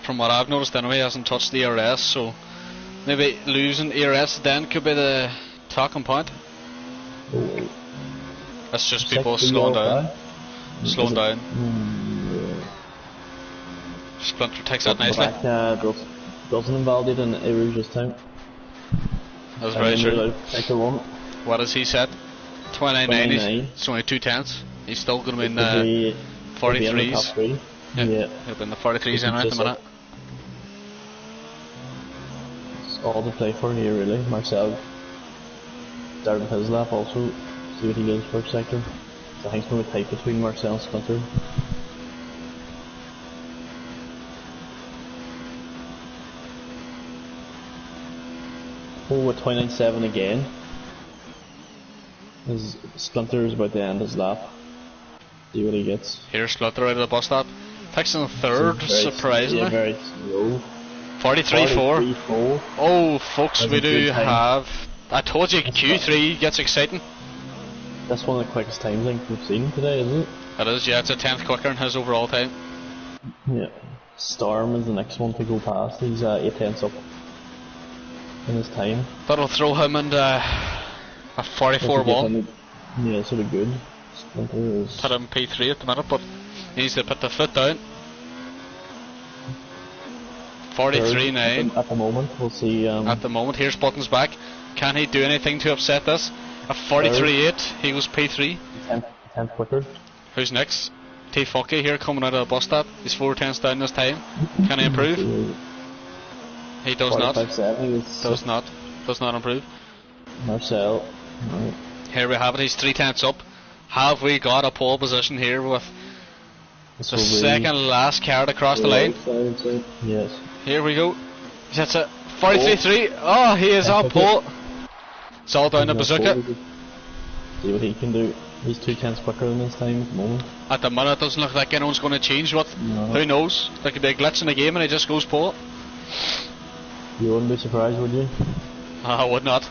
From what I've noticed anyway, he hasn't touched the ERS, so maybe losing ERS then could be the talking point. Oh. That's just people slowing down. Slowing down. Yeah. Splinter takes that nicely. Doesn't invalidate an error this time. That's very true. What has he said? 29.9. It's only 2/10. He's still going to be in the 43s. Yeah, he'll be in the 43s anyway at the minute. It's all to play for here, really. Marcel started his lap also. See what he does first sector. So I think it's going to be tight between Marcel and Splinter. Oh, at 29.7 again. His Splinter is about to end his lap. See what he gets. Here's Splinter out of the bus stop. Takes in third, surprisingly. Yeah, very slow. 43.4. Oh, folks, we do have... I told you, Q3 gets exciting. That's one of the quickest times I think we've seen today, isn't it? It is, yeah, it's a 10th quicker in his overall time. Yeah. Storm is the next one to go past. He's 8 tenths up in his time. That'll throw him into a 44-1. Yeah, sort of good. Splinter is... Put him P3 at the minute, but he needs to put the foot down. 43.9 at the moment. We'll see. At the moment, here's Button's back. Can he do anything to upset this? A 43.8. He was P3. 10th quicker. Who's next? T Fucky here coming out of the bus stop. He's 4 tenths down this time. Can he improve? He does not. Does not improve. Marcel. Right. Here we have it. He's 3 tenths up. Have we got a pole position here with the second last card across the line? Yes. Here we go. That's it. 43.3. Oh, he is on pole. It's all down to Bazooka. See what he can do. He's 2 tenths quicker than this time at the moment. At the minute, it doesn't look like anyone's going to change. What? No. Who knows? There could be a glitch in the game and he just goes pole. You wouldn't be surprised, would you? I would not.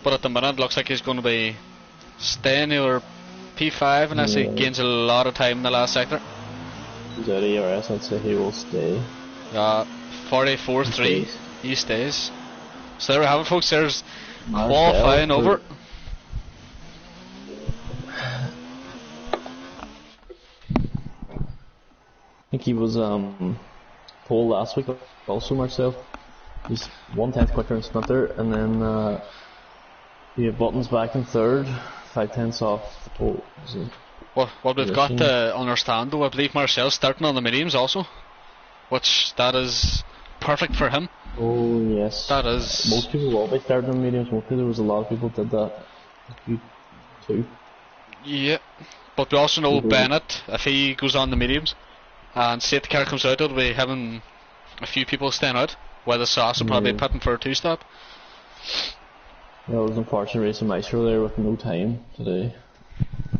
But at the minute, it looks like he's going to be staying or P5 unless he gains a lot of time in the last sector. He's out of ERS, I'd say he will stay. 44.3. He stays. So there we have it, folks. There's qualifying over. I think he was pole last week also, Marcel. He's 1 tenth quicker in Splinter, and then we have Buttons back in 3rd, 5 tenths off the pole. What we've got to understand though, I believe Marcel's starting on the mediums also, which that is perfect for him. Oh yes. That is. Most people will be starting on mediums, mostly there was a lot of people did that. You too. Yeah, but we also know Bennett, if he goes on the mediums and safety car comes out, it'll be having a few people staying out, while the sauce will probably be putting for a 2-stop. Yeah, it was unfortunate racing Maestro there with no time today.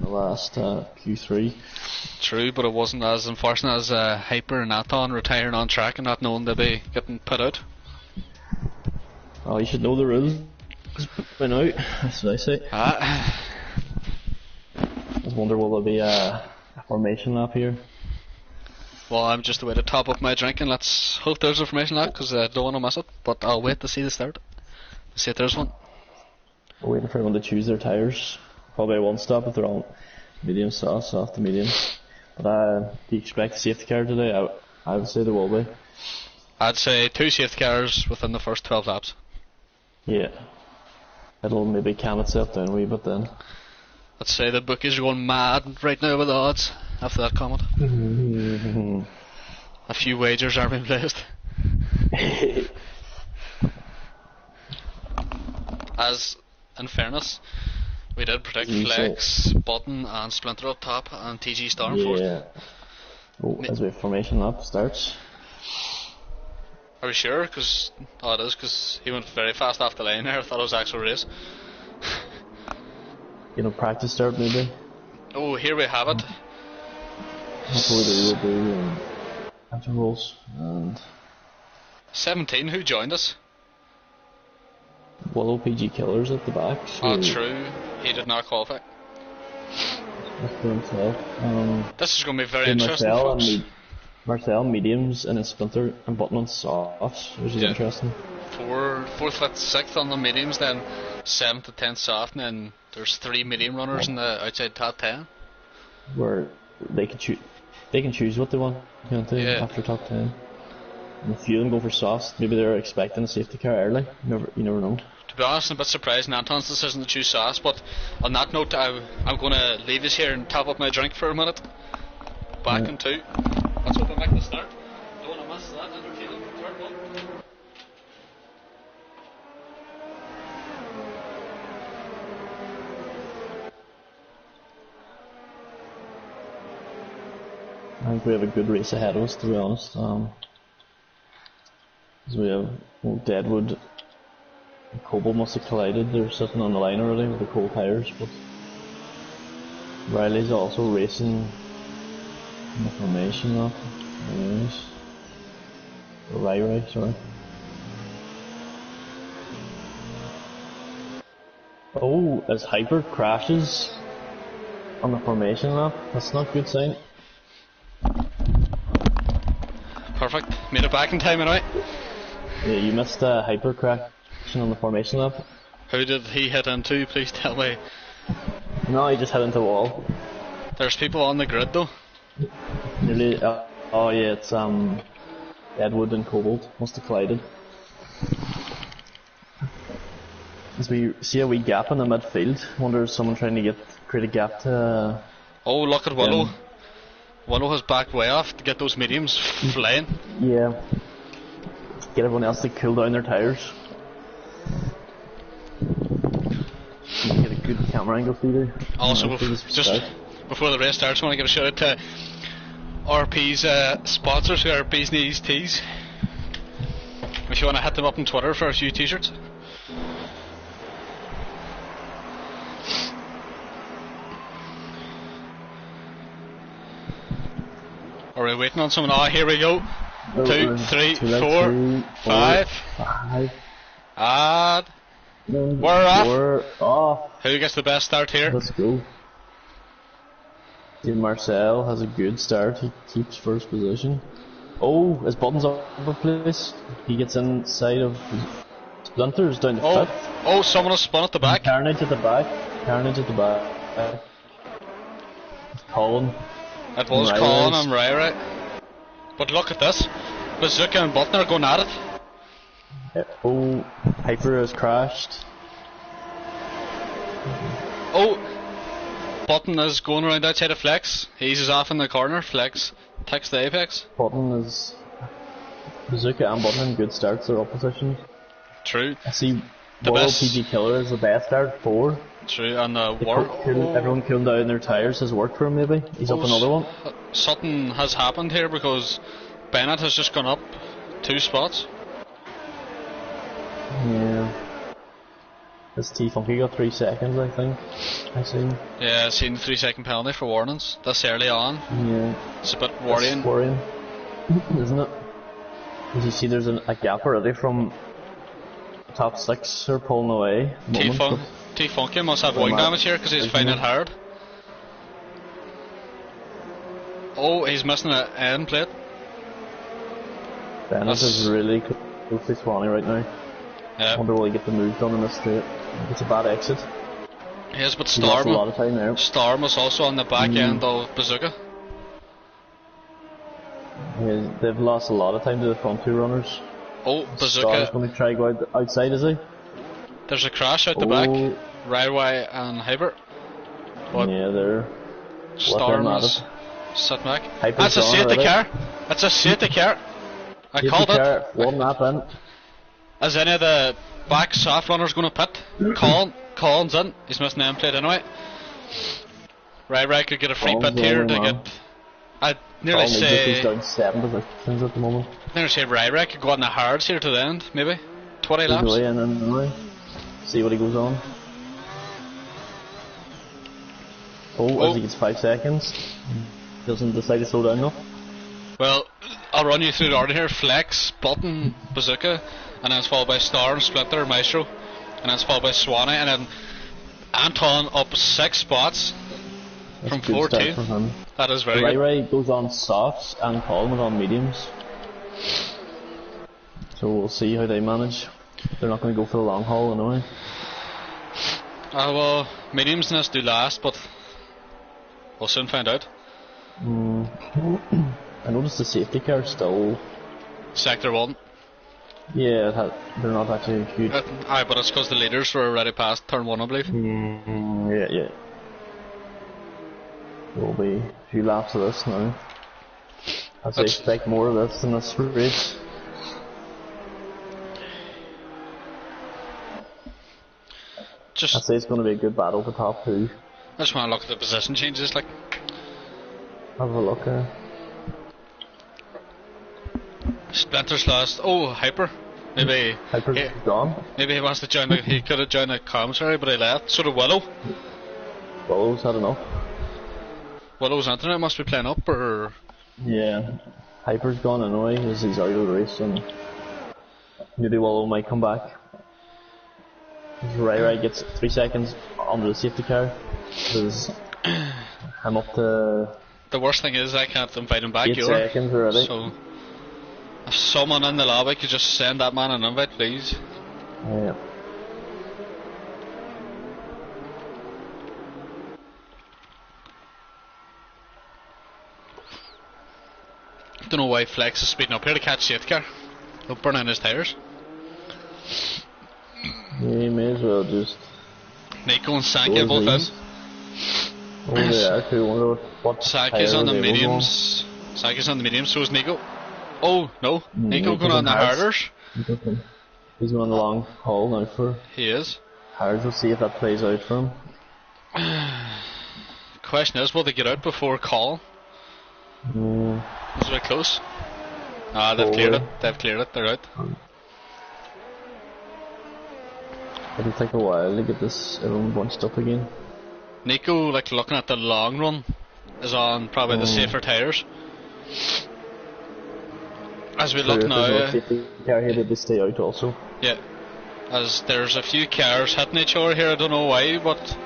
The last Q3. True, but it wasn't as unfortunate as Hyper and Aton retiring on track and not knowing they'd be getting put out. Oh, you should know the rules by now, that's what I say. I just wonder will there be a formation lap here? Well, I'm just away to top up my drink and let's hope there's a formation lap because I don't want to miss it, but I'll wait to see the start. See if there's one. We're waiting for everyone to choose their tyres. Probably a 1-stop if they're all medium sauce, soft to medium. But do you expect a safety car today? I would say there will be. I'd say 2 safety cars within the first 12 laps. Yeah. It'll maybe calm itself down a wee bit then. I'd say the bookies are going mad right now with the odds after that comment. A few wagers are being placed. As in fairness, we did predict Flex, Button and Splinter up top and TG Storm fourth. Yeah. Oh, as we have formation lap starts. Are we sure? It is, because he went very fast off the line there. I thought it was actual race. Practice start maybe? Oh, here we have it. Hopefully they will do intervals and 17, who joined us? Well, OPG Killers at the back. Oh, true. He did not qualify. For himself. This is going to be very interesting, folks. Marcel mediums and a Splinter and Button on softs, which is interesting. 4th, 5th, 6th on the mediums, then 7th to 10th soft, and then there's 3 medium runners in the outside top 10. Where they can choose what they want after top 10. And a few of them go for softs. Maybe they're expecting a safety car early. You never know. To be honest, I'm a bit surprised in Anton's decision to choose sauce, but on that note, I'm going to leave this here and top up my drink for a minute. Back in 2. Let's hope I make the start. Don't want to miss that entertaining third one. I think we have a good race ahead of us, to be honest. As we have Deadwood and Coble must have collided. They're sitting on the line already with the cold tyres, but Riley's also racing in the formation lap. Anyways. Rai, sorry. Oh, as Hyper crashes on the formation lap. That's not a good sign. Perfect. Made it back in time anyway. Yeah, you missed Hyper crashing on the formation lap. Who did he hit into? Please tell me. No, he just hit into the wall. There's people on the grid though. Nearly. Oh yeah, it's Edward and Cobalt must have collided. As we see a wee gap in the midfield, wonder if someone trying to create a gap to. Oh, look at Willow. Willow has backed way off to get those mediums flying. Yeah. Get everyone else to cool down their tyres. Get a good camera angle for you. Also, just before the race starts, I want to give a shout out to RP's sponsors, who are Bees Knees Tees. If you want to hit them up on Twitter for a few t-shirts. Are we waiting on someone? Oh, here we go. 2, 3, 4, 5. And we're off. Who gets the best start here? Let's go. Marcel has a good start. He keeps first position. Oh, his button's over place. He gets inside of Splinters down the fifth. Oh, someone has spun at the back. Carnage at the back. Colin. It was Colin and Rai. But look at this. Bazooka and Button are going at it. Oh, Hyper has crashed. Oh, Button is going around outside of Flex. He eases off in the corner. Flex takes the apex. Button is. Bazooka and Button in good starts, their opposition. True. I see World PG Killer is the best start, 4. True, and everyone cooling down their tyres has worked for him, maybe. He's up another one. Something has happened here because Bennett has just gone up 2 spots. Yeah. This T-Funky got 3 seconds, I think. I see. Yeah, I've seen 3-second penalty for warnings. That's early on. Yeah. It's a bit worrying. It's worrying. Isn't it? As you see, there's a gap already from top 6 are pulling away. T-Funky must have wing damage here because he's finding it hard. Oh, he's missing an end plate. Bennett is really close to Swanee right now. Yeah. I wonder will he get the move done in this straight. It's a bad exit. Yes, but Storm is also on the back end of Bazooka. Yeah, they've lost a lot of time to the front 2 runners. Oh, Bazooka. Star's going to try to go outside, is he? There's a crash out the back. Railway and Hyper. But yeah, they're. Storm is sitting back. Hyper's That's a safety car. That's a safety car. I called it. 1 lap in. Is any of the back soft runners going to pit? Colin's in. He's missing an end plate anyway. Rai could get a free pit here to get. I'd nearly say. He's down 7 positions at the moment. I'd nearly say Rai could go on the hards here to the end, maybe. 20 laps. Go in and see what he goes on. As he gets 5 seconds. Doesn't decide to slow down though. Well, I'll run you through the order here. Flex, Button, Bazooka, and then it's followed by Storm, Splinter, Maestro, and then it's followed by Swanee, and then Anton up 6 spots. That's from 14. That is very good. Rai goes on softs and Colin is on mediums. So we'll see how they manage. They're not going to go for the long haul anyway. Well, mediums in this do last, but we'll soon find out. I noticed the safety car still. Sector 1. Yeah, they're not actually huge. Aye, but it's because the leaders were already past turn 1, I believe. Yeah. There will be a few laps of this now. I expect more of this in this race. I'd say it's going to be a good battle for top 2. I just want to look at the position changes, like. Have a look there. Splinter's lost. Oh, Hyper. Maybe. Hyper's gone. Maybe he wants to join he could have joined the commissary, but he left. So did Willow. Willow's had enough. Willow's internet must be playing up, or. Yeah. Hyper's gone anyway, as he's out of the race, and maybe Willow might come back. Rai gets 3 seconds under the safety car. I'm up to... The worst thing is I can't invite him back. 8 seconds already. So if someone in the lobby could just send that man an invite, please. Yeah. Don't know why Flex is speeding up here to catch safety car. He'll burn in his tyres. Yeah, you may as well just... Nico and Sanky are both in. Oh, they are too. I wonder what Sanky's on the mediums. Sanky's on the mediums, so is Nico. Oh, no. Nico going on the harders. He's going on the long haul now for... He is. Hards, we'll see if that plays out for him. Question is, will they get out before call? It's a bit close. Ah, they've cleared it. They've cleared it. They're out. It'll take a while to get this everyone bunched up again. Nico, like looking at the long run, is on probably the safer tyres. As we look now, car here they stay out also. Yeah, as there's a few cars hitting each other here. I don't know why, but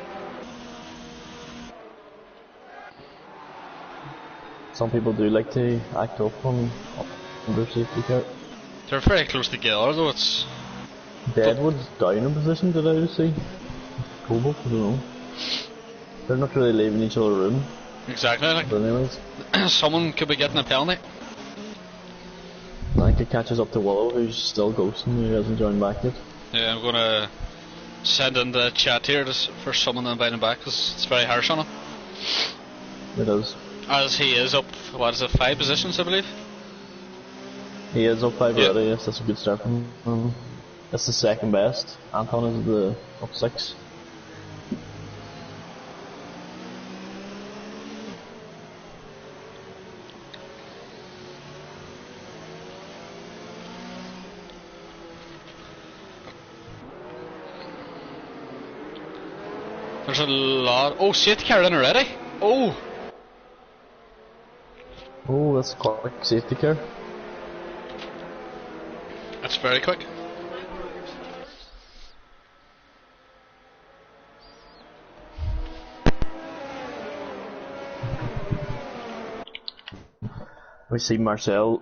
some people do like to act up on their safety car. They're very close together though. It's Deadwood's down in position, did I see? Cobalt, I don't know. They're not really leaving each other room. Exactly. Like, but anyways, someone could be getting a penalty. I think it catches up to Willow, who's still ghosting, who hasn't joined back yet. Yeah, I'm gonna send in the chat here for someone to invite him back, because it's very harsh on him. It is. As he is up, what is it, 5 positions I believe? He is up 5 already, yes, that's a good start from him. That's the second best. Anton is the up 6. There's a lot. Oh, safety car in already? Oh! Oh, that's quick safety car. That's very quick. We see Marcel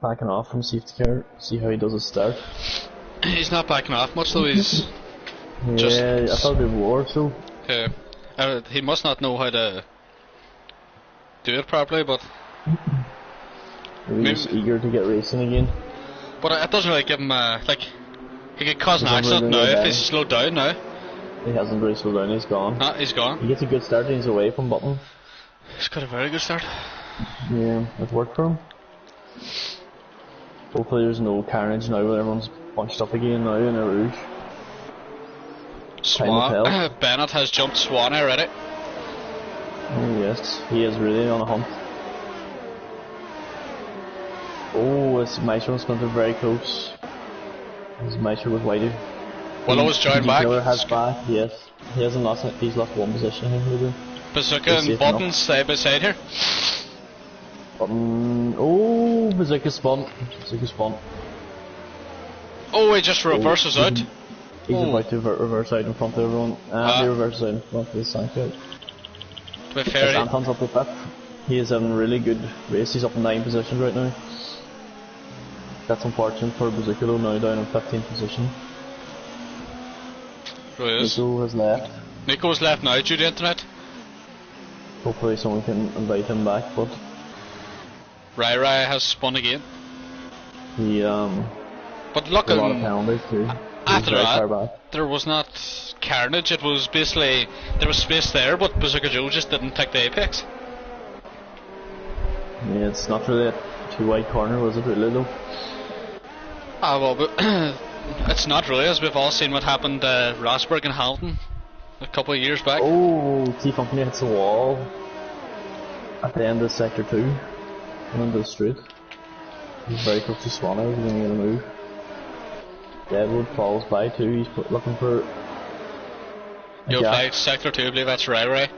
backing off from safety car, see how he does his start. He's not backing off much though, he's yeah, I thought he wore so. Okay. He must not know how to do it properly, but maybe he's eager to get racing again. But it doesn't really give him like, he could cause an accident now if he's slowed down now. He hasn't really slowed down, he's gone. Nah, he's gone. He gets a good start and he's away from bottom. He's got a very good start. Yeah, it worked for him. Hopefully there's no carnage now when everyone's bunched up again now in a rouge. Swan. Bennett has jumped Swan already. Oh yes, he is really on a hunt. Oh, it's Maestro and Splinter very close. His Maestro with Whitey. Willow was joined back. Miller has back, yes. He hasn't lost it, he's lost one position here. Bazooka and Button side by side here. Oh, Bazooka spun. Bazooka spun. Oh, he just reverses out. He's about to reverse out in front of everyone. And he reverses out in front of the Sanky. To be fair, Anton's up the 5th. He is in a really good race. He's up in 9 positions right now. That's unfortunate for Bazooka though, now down in 15th position. Really is. Nico has left. Nico's left now due to internet. Hopefully someone can invite him back, but Rai has spun again. He but look a lot of penalties too. After that, there was not carnage. It was basically there was space there, but Bazooka Joe just didn't take the apex. Yeah, it's not really a too wide corner, was it really though? Ah well, but it's not really, as we've all seen what happened to Rosberg and Hamilton a couple of years back. Oh, T-Funky hits the wall at the end of sector 2 and into the street. He's very close to Swanner, he's going to get a move. Deadwood falls by too, he's looking for Yo, flag sector 2, I believe that's Rai.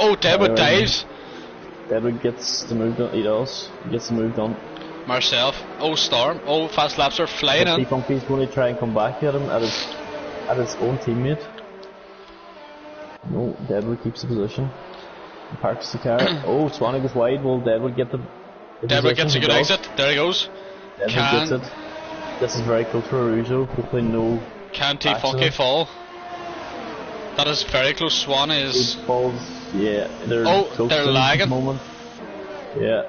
Oh, Deadwood dives! Deadwood gets the move done, he does. He gets the move done. Marcel, oh Storm, oh Fast Laps are flying in. T-Funky's going to try and come back at him at his at his own teammate. No, Deadwood keeps the position. He parks the car. Oh, Swanee goes wide. Will Deadwood get the Deadwood position? gets a good exit. There he goes. Deadwood gets it. This is very close for Arujo. Hopefully no. Can T-Funky fall? That is very close. Swanee is. Falls. Yeah, they're close they're to lagging. the moment. Yeah.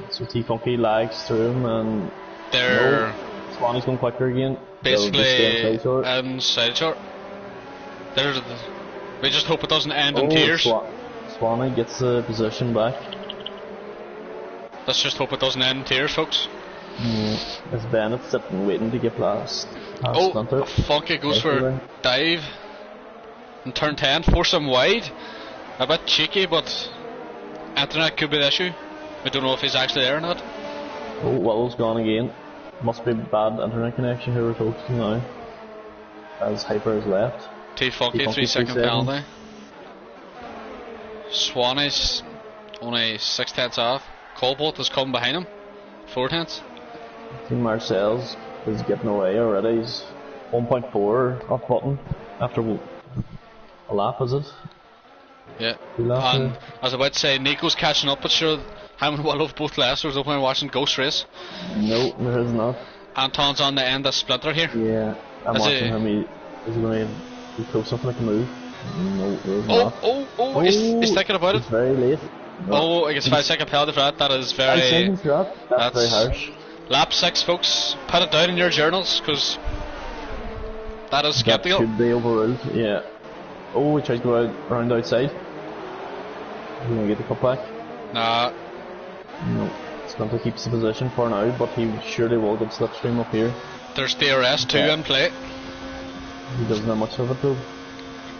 So T-Funky lags through him and. They're. Swanee's going quicker again. Basically, side short. We just hope it doesn't end in tears. Swanee gets the position back. Let's just hope it doesn't end in tears, folks. It's Bennett sitting waiting to get past Splinter. Funky goes for a dive in turn 10, force him wide. A bit cheeky, but internet could be the issue. We don't know if he's actually there or not. Oh, Willow's gone again. Must be bad internet connection who we're talking to now. As Hyper has left. T-Funky 3 second penalty. Swanee's only 6 tenths off. Colbolt has come behind him. 4 tenths. Team Marcel's is getting away already. He's 1.4 off button after a lap, is it? Yeah. And I was about to say Nico's catching up, but sure, him and Willow both left, so there's no point in watching Ghost Race. No, there is not. Anton's on the end of Splinter here. Yeah, I'm watching him. He's going to be close enough to make a move. No, there's not. He's thinking about it. It's very late. No. I guess 5 second penalty for that. That is very. 5 seconds for that? That's very harsh. Lap 6, folks. Put it down in your journals, because that is skeptical. That should be overruled, yeah. Oh, he tries to go around outside. He's going to get the cut back. Nah. No. Splinter keeps the position for now, but he surely will get slipstream up here. There's DRS 2 in play. He doesn't have much of it though.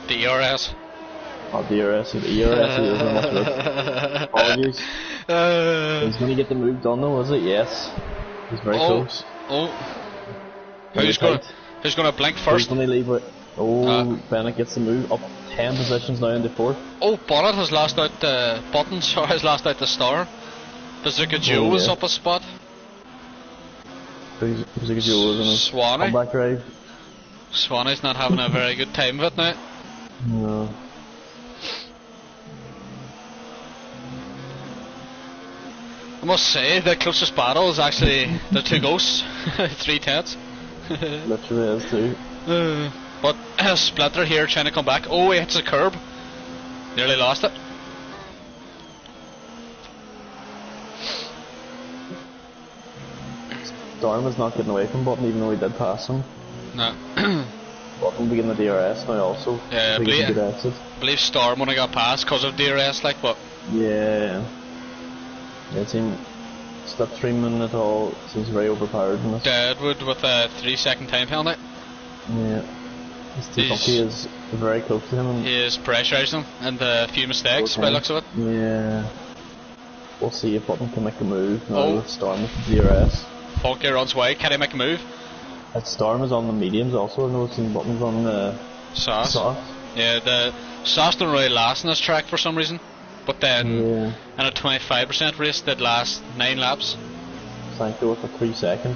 DRS. Oh, DRS. He doesn't have much of it. Apologies. He's going to get the move done though, is it? Yes. He's very close. Who's going to blink first? Who's going to leave it? Bennett gets the move up 10 positions now into 4th. Bonnet has lost out the buttons, or has lost out the star. Bazooka Joe is up a spot. Bazooka Joe is in his comeback drive. Swanee's not having a very good time of it now. No. I must say, the closest battle is actually the 2 ghosts. 3 tenths. Literally is too. But Splinter here trying to come back. Oh, he hits a curb. Nearly lost it. Storm is not getting away from Button, even though he did pass him. No. Button begin the DRS now also. Yeah, I believe Storm only got past because of DRS, like, but. Yeah. It seemed slipstreaming at all seems very overpowered in this. Deadwood with a 3 second time penalty. Yeah. His T-Funky is very close to him. He is pressurising him and a few mistakes by the looks of it. Yeah. We'll see if Button can make a move now with Storm with the DRS. Funky runs wide, can he make a move? Storm is on the mediums also, I know it's in Button's on the sauce. Yeah, the sauce don't really last in this track for some reason. But then, in a 25% race, did last 9 laps. Sanko with a 3 second.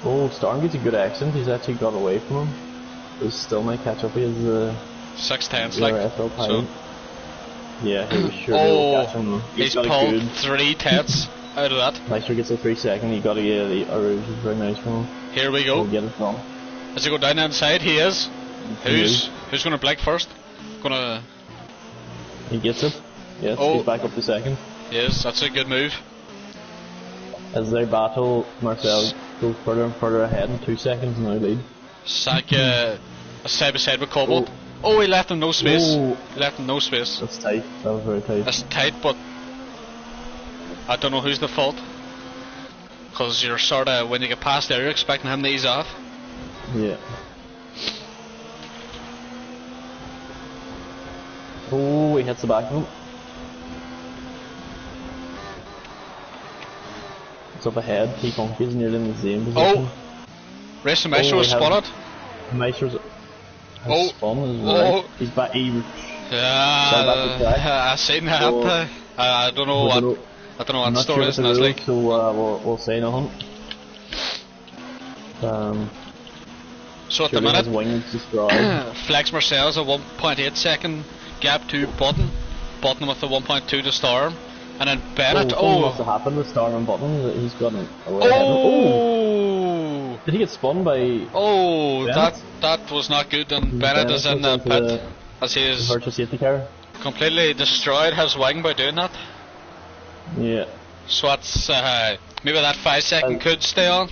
Oh, Storm gets a good accent, he's actually got away from him. He still might catch up, he has 6 tenths, like, so. Yeah, he was sure he'll catch him. He's pulled 3 tenths out of that. Nicer gets a 3 second, you gotta get the Arouge, is very nice from him. Here we go. We'll get it done. Does he go down the inside? He is. Who's gonna blink first? He gets it. Yes, he's back up to second. Yes, that's a good move. As they battle, Marcel goes further and further ahead in 2 seconds now lead. Sanka side by side with Cobalt. He left him no space. That's tight. That was very tight. That's tight, but I don't know who's the fault. Because you're sort of, when you get past there, you're expecting him to ease off. Yeah. Oh, he hits the back of him. It's up ahead. T-Funky's nearly in the same position. Race and Maestro spotted. Maestro's spun as well. He's back. I seen that. I don't know what. I don't know what the story is in this league. So we'll say nothing. So at the Surely minute, his wings destroyed. Flex Marcel's a 1.8 second gap to Button. Button with the 1.2 to Storm. And then Bennett, Something must have happened with Storm and Button. He's got an away ahead. Oh! Did he get spun by... Oh, Bennett? that was not good, and Bennett is in the pit as he is virtual safety car. completely destroyed his wing by doing that. Yeah. So that's, maybe that 5 second could stay on.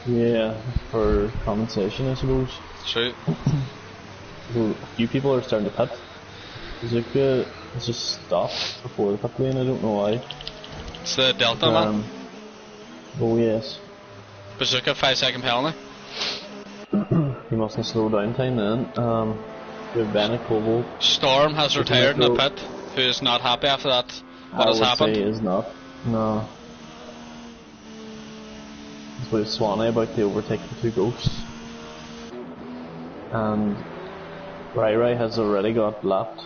Yeah, for compensation, I suppose. True. A few people are starting to pit. Bazooka has just stopped before the pit lane, I don't know why. It's the Delta man. Oh yes. Bazooka 5 second penalty. He mustn't slow down time then. We have Bennett, Koval. Storm has retired in the pit, who is not happy after that. What has happened? I would say is not. No. We have Swanee about to overtake the two ghosts. And Rai has already got lapped.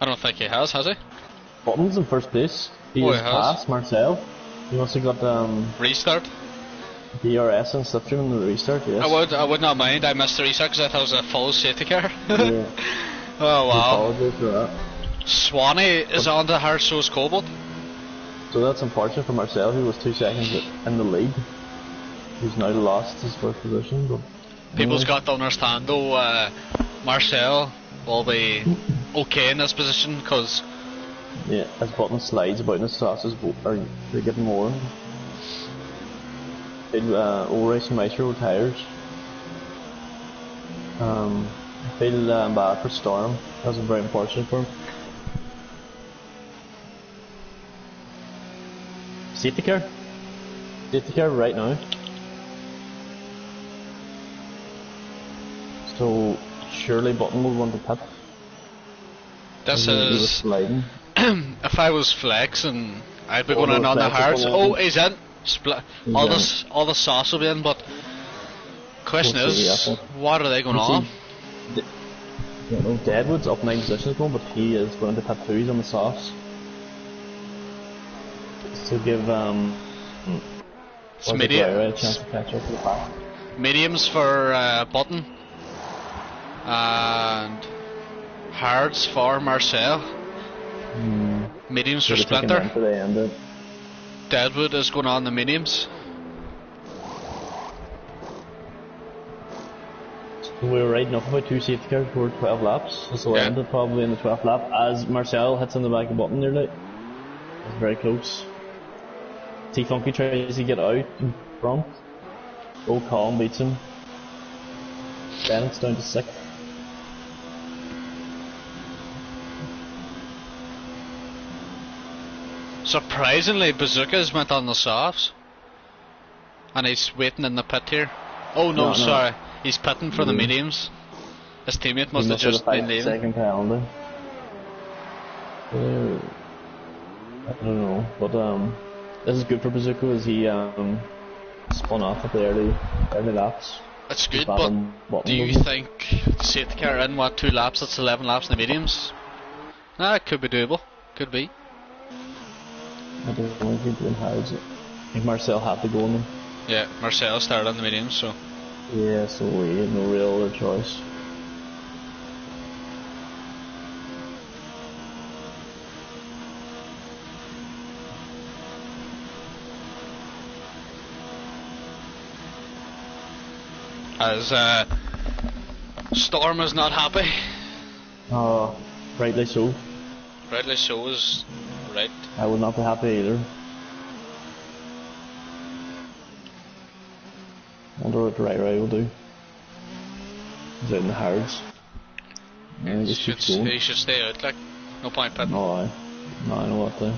I don't think he has he? Button's in first place. He has passed Marcel. He must have got restart? DRS and slipstream in the restart, yes. I would not mind. I missed the restart because I thought it was a full safety car. Yeah. Oh wow. Apologies for that. Swanee is on the hard, so is Cobalt. So that's unfortunate for Marcel, who was 2 seconds in the lead. He's now lost his first position. But people's got to understand though, Marcel will be okay in this position because as Button slides about in his sauces, they're getting more. Race and Maestro tires. I feel bad for Storm. That was very unfortunate for him. Safety car? Safety car right now. So surely Button will want to pit. This is sliding. If I was Flex and I'd be going in on the hards. Oh, he's in. All the sauce will be in, but question is, what are they going on? I don't know, Deadwood's up 9 positions going, but he is going to pit 2s on the sauce. To give a chance to catch up to the pack. Mediums for Button and hards for Marcel. Mediums for Splinter. Deadwood is going on the mediums. So we were riding up about 2 safety cars for 12 laps. So we ended probably in the 12th lap as Marcel hits on the back of Button nearly. It's very close. T-Funky tries to get out in front. Calm beats him. Bennett's down to 6th. Surprisingly, Bazooka's went on the softs. And he's waiting in the pit here. Oh no, sorry. He's pitting for the mediums. His teammate must have just been leaving. Second penalty. I don't know, but this is good for Bazooka as he spun off at the early laps. It's good, but do you think safety car in 2 laps? That's 11 laps in the mediums. Nah, it could be doable. Could be. I don't think he's doing hards. I think Marcel had to go on them. Yeah, Marcel started on the mediums, so. Yeah, so we had no real other choice. As Storm is not happy. Rightly so. Rightly so is right. I would not be happy either. Wonder what Rai will do. He's out in the hards. Yeah, he should stay out, like, no point pitting. No, I know what to.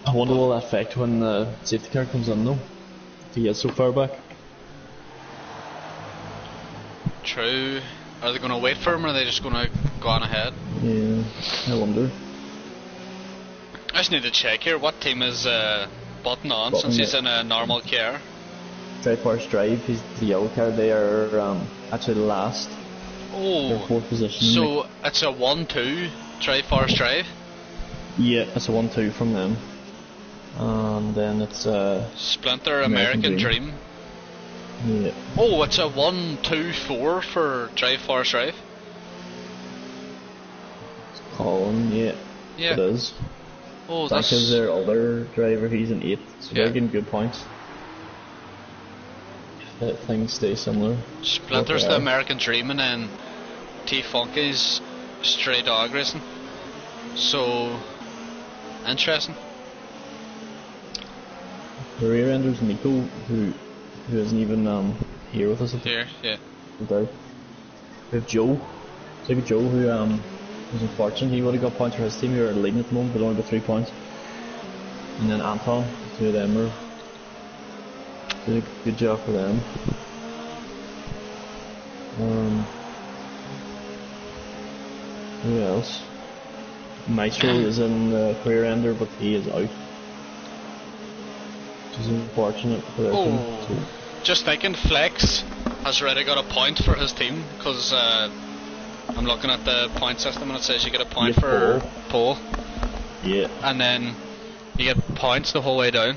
I wonder what that affect when the safety car comes in though. If he gets so far back. True. Are they going to wait for him or are they just going to go on ahead? Yeah, I wonder. I just need to check here. What team is Button on since he's in a normal car? Triforce Drive, he's the yellow car. They are actually the last. Oh, they're 4th position. So it's a 1-2 Triforce Drive? Yeah, it's a 1-2 from them. And then it's Splinter American Dream. Yeah. Oh, it's a 1-2-4 for Drive Forest Drive. Colin, yeah. It is. Oh, that's because their other driver, he's an 8, so they're getting good points. If things stay similar. Splinter's the American Dream, and then T-Funky's Stray Dog Racing. So, interesting. The rear enders Nico, who isn't even here with us at here, yeah. We have Joe. So we have Joe who was unfortunate. He would have got points for his team. He were leading at the moment, but only got 3 points. And then Anton, the 2 of them were did a good job for them. Who else? Maestro is in the career ender, but he is out. Which is unfortunate for their team. So. Just thinking, Flex has already got a point for his team, because I'm looking at the point system and it says you get a point for pole. Yeah. And then you get points the whole way down.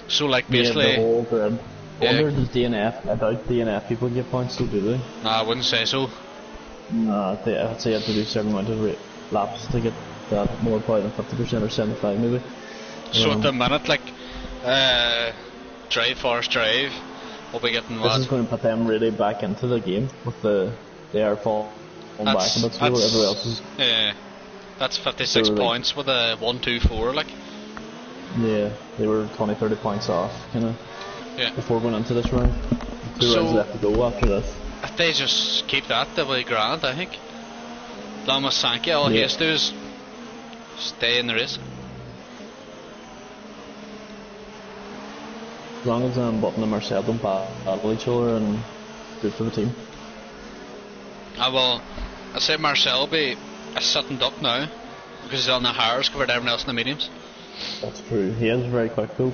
So like basically... Yeah, the whole grid. I wonder does DNF, I doubt DNF people get points, so do they? Nah, I wouldn't say so. Nah, I'd say you have to do a certain amount of laps to get that more probably than 50% or 75 maybe. So at the minute, like, Drive Forest Drive will be getting what? This is going to put them really back into the game with they are falling back a bit, so everybody else is... Yeah, that's 56 points with a 1-2-4, like. Yeah, they were 20-30 points off, kinda, before going into this round. 2 rounds left to go after this. If they just keep that, they'll be grand, I think. Lama Sankey, all he has to do is stay in the race. As long as Button and Marcel don't battle each other, and good for the team. Well, I say Marcel will be a sitting duck now, because he's on the hires compared to everyone else in the mediums. That's true, he is very quick though.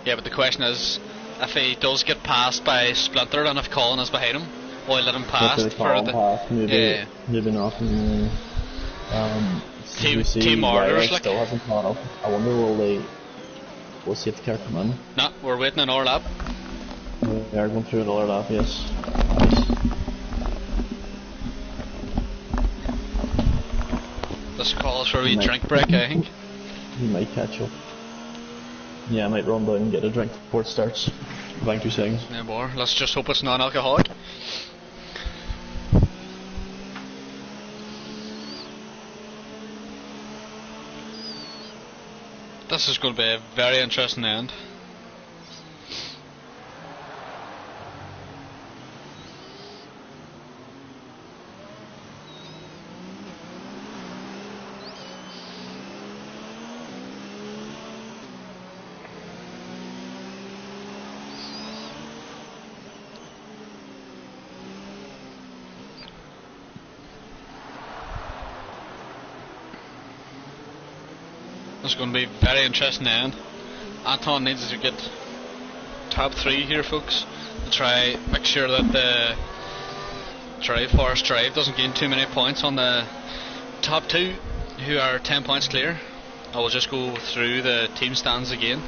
Yeah, but the question is, if he does get passed by Splinter and if Colin is behind him, will he let him pass for the... Maybe not. Team orders, like... still hasn't caught up. I wonder will safety car come in? No, we're waiting another lap. We are going through another lap, yes. This calls for a wee drink break, I think. You might catch up. Yeah, I might run down and get a drink before it starts. Back 2 seconds. No more. Let's just hope it's non-alcoholic. This is going to be a very interesting end. It's going to be very interesting end. Anton needs to get top 3 here, folks, to try make sure that the Drive Forest Drive doesn't gain too many points on the top 2, who are 10 points clear. I will just go through the team stands again.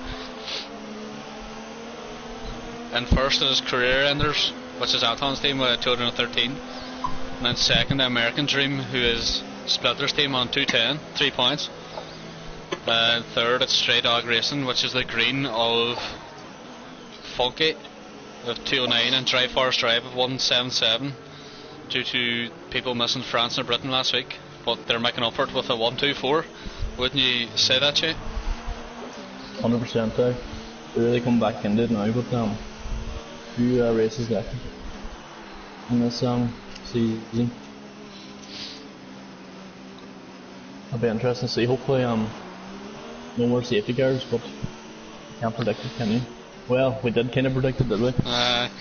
And first is Career Enders, which is Anton's team with 213. And then second, the American Dream, who is Splinter's team on 210, 3 points. Third, it's Stray Dog Racing, which is the green of Funky with 209, and Drive Forest Drive of 177 due to people missing France and Britain last week, but they're making up for it with a 124. Wouldn't you say that, Jay? 100% there. They really come back into it now, but few races left in this season. It'll be interesting to see. Hopefully no more safety cars, but can't predict it, can you? Well, we did kind of predict it, did we?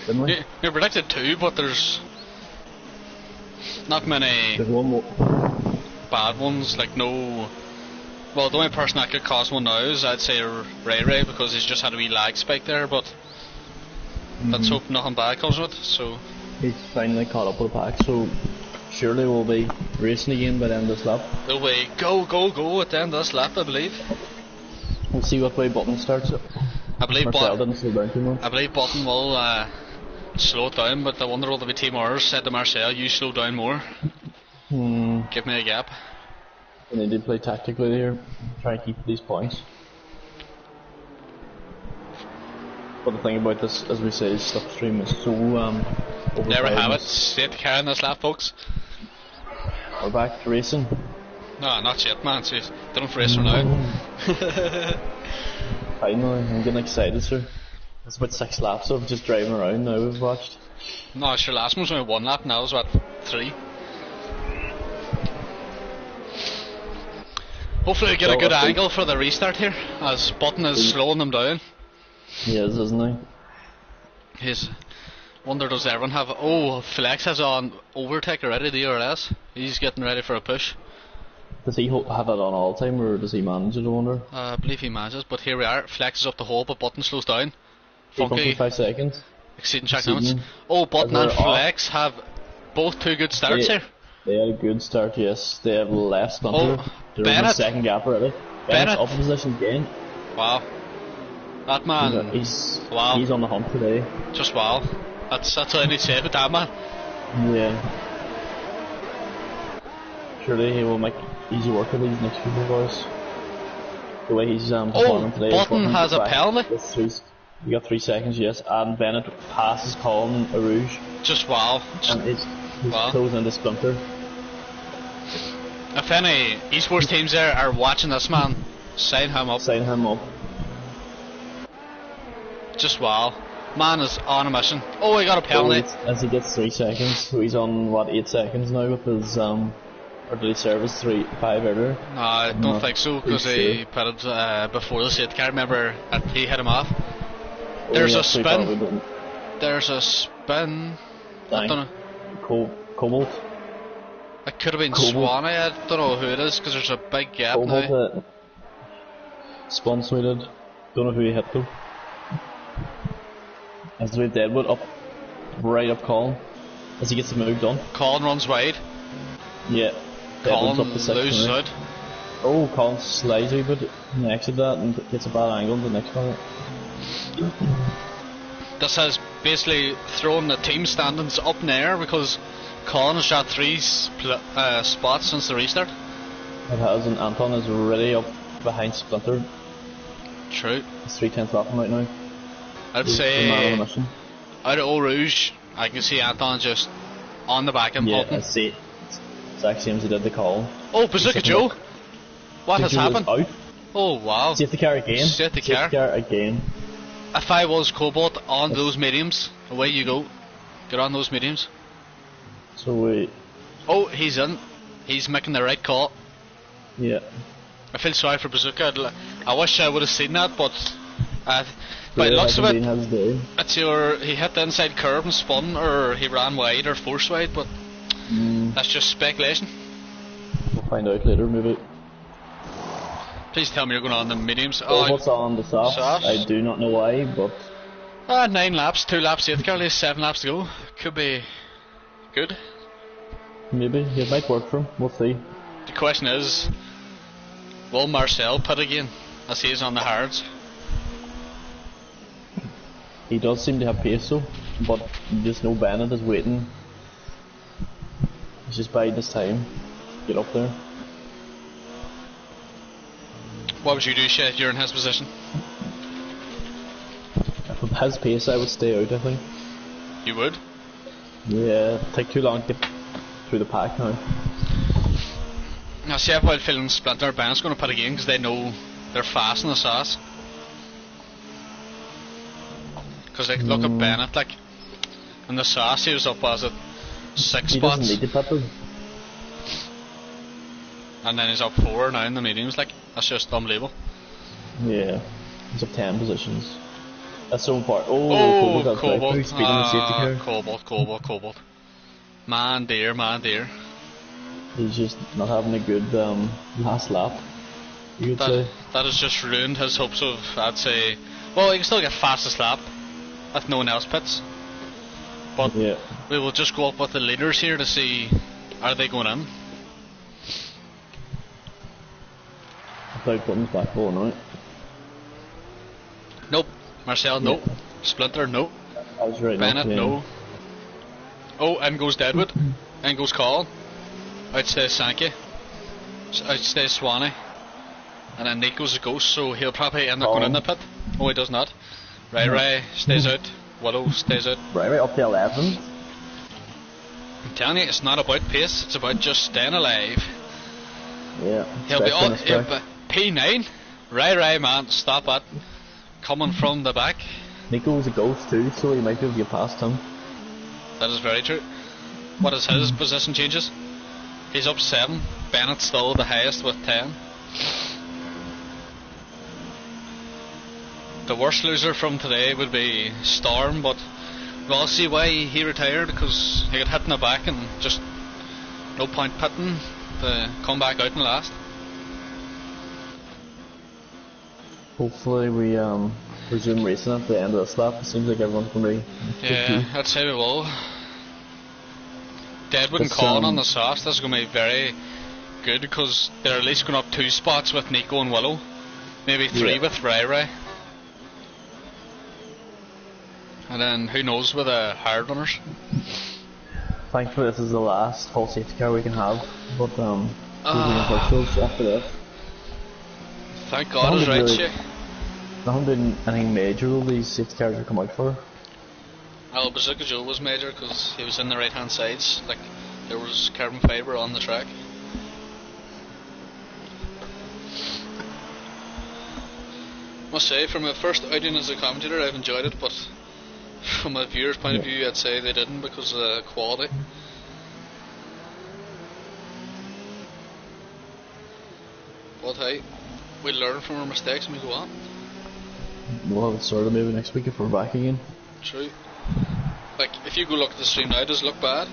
Didn't we? We predicted 2, but there's not many bad ones, like no... Well, the only person that could cause one now is, I'd say, Ray, because he's just had a wee lag spike there, but let's hope nothing bad comes with it, so... He's finally caught up with the pack, so surely we'll be racing again by the end of this lap. Will we go at the end of this lap, I believe. We'll see what way Button starts it. I believe didn't slow down too much. I believe Button will slow it down, but I wonder what the team orders said to Marcel, you slow down more. Give me a gap. And they did play tactically here, try and keep these points. But the thing about this, as we say, slipstream is so there we have it, straight to carry in this lap, folks. We're back to racing. No, not yet, man. See, don't race for now. Finally, I'm getting excited, sir. It's about 6 laps of just driving around now we've watched. No, sure, last one was only 1 lap, now it's what, 3? Hopefully we get a good angle for the restart here, as Button is slowing them down. He is, isn't he? He's... Wonder does everyone have... Oh, Flex has on overtake already, DRS. He's getting ready for a push. Does he have it on all the time, or does he manage it, I wonder? I believe he manages, but here we are. Flex is up the hole, but Button slows down. Funky 5 seconds. Exceeding track limits. Oh, Button and Flex have both 2 good starts here. They had a good start, yes. They have left Splinter. They're in the second gap already. Bennett's up in position again. Wow. That man... He's on the hunt today. Just wow. That's all I need to say about that man. Yeah. Surely he will make easy work of these next few boys. The way he's performing today. Button has a penalty. You got 3 seconds, yes. And Bennett passes Colin a Rouge. Just wow. And he's closing into Splinter. If any esports teams there are watching this man, sign him up. Sign him up. Just wow. Man is on a mission. Oh, he got a penalty. As he gets 3 seconds, so he's on what, 8 seconds now with his or did he serve his 5 earlier? No, I don't think so, because he put it before the safety car. Remember he hit him off. There's a spin. There's a spin. I don't know. Cobalt. It could have been Swanee. I don't know who it is, because there's a big gap Cobalt now. Spun swinged. Don't know who he hit though. As we have Deadwood up, right up Colin, as he gets the move done. Colin runs wide. Yeah. Deadwood's Colin up the loses out. Oh, Colin slides a wee bit next to that and gets a bad angle in the next one. This has basically thrown the team standings up in the air because Colin has shot 3 spots since the restart. It has, and Anton is already up behind Splinter. True. It's 3/10 off him right now. I'd say out of Eau Rouge, I can see Anton just on the back and Button. Yeah, I see. Exact same as he did the call. Oh, Bazooka Joe! What has happened? Out. Oh wow. Safety car again. Safety car again. If I was Cobalt on those mediums, away you go. Get on those mediums. So we... Oh, he's in. He's making the right call. Yeah. I feel sorry for Bazooka. I wish I would have seen that, but by the looks of it, it's he hit the inside curve and spun, or he ran wide or forced wide, but that's just speculation. We'll find out later, maybe. Please tell me you're going on the mediums. What's on the softs? I do not know why, but... 9 laps, 2 laps safety car, 7 laps to go. Could be good. Maybe, it might work for him, we'll see. The question is, will Marcel pit again, as he is on the hards? He does seem to have pace though, but you just know Bennett is waiting. He's just biding his time. Get up there. What would you do, Shay, if you're in his position? With his pace, I would stay out, I think. You would? Yeah, it'd take too long to get through the pack now. Now, see, while filling Splinter, Bennett's going to put again because they know they're fast in the sauce. Because they look at Bennett, like, in the sauce he was up, was it 6 spots? He doesn't need to put them. And then he's up 4 now in the mediums, like, that's just unbelievable. Yeah, he's up 10 positions. That's so far. Oh, Cobalt. Cobalt. Man dear. He's just not having a good last lap, you would say. That has just ruined his hopes of, I'd say, well, he can still get fastest lap if no one else pits. But we will just go up with the leaders here to see Are they going in? I thought Button's back ball now. Nope. Marcel, nope. Yeah. Splinter, nope. I was right. Bennett, no. Oh, in goes Deadwood. In goes Call. Out stays Sankey. Out stays Swanee. And then Nico's a ghost, so he'll probably end up going in the pit. Oh, he does not. Rai stays out. Willow stays out. Rai up to 11. I'm telling you, it's not about pace, it's about just staying alive. Yeah. He'll be P9. Rai, man, stop it. Coming from the back. Nico's a ghost too, so he might be able to get past him. That is very true. What is his position changes? He's up 7. Bennett's still the highest with 10. The worst loser from today would be Storm, but we'll see why he retired, because he got hit in the back and just no point pitting to come back out and last. Hopefully we resume racing at the end of this lap. It seems like everyone's going to be... Yeah, I'd say we will. Deadwood and Colin on the sauce, this is going to be very good, because they're at least going up 2 spots with Nico and Willow. Maybe 3 with Rai. And then who knows with the hard runners. Thankfully this is the last full safety car we can have, but after that. Thank God is right, shit. Nothing did anything major will these safety cars have come out for. Well, Bazooka Joe was major because he was in the right hand sides, like there was carbon fibre on the track. Must say, from my first outing as a commentator I've enjoyed it, but from a viewer's point of view I'd say they didn't because of the quality. But hey, we learn from our mistakes and we go on. We'll have it sorted maybe next week if we're back again. True. Like, if you go look at the stream now, does it look bad?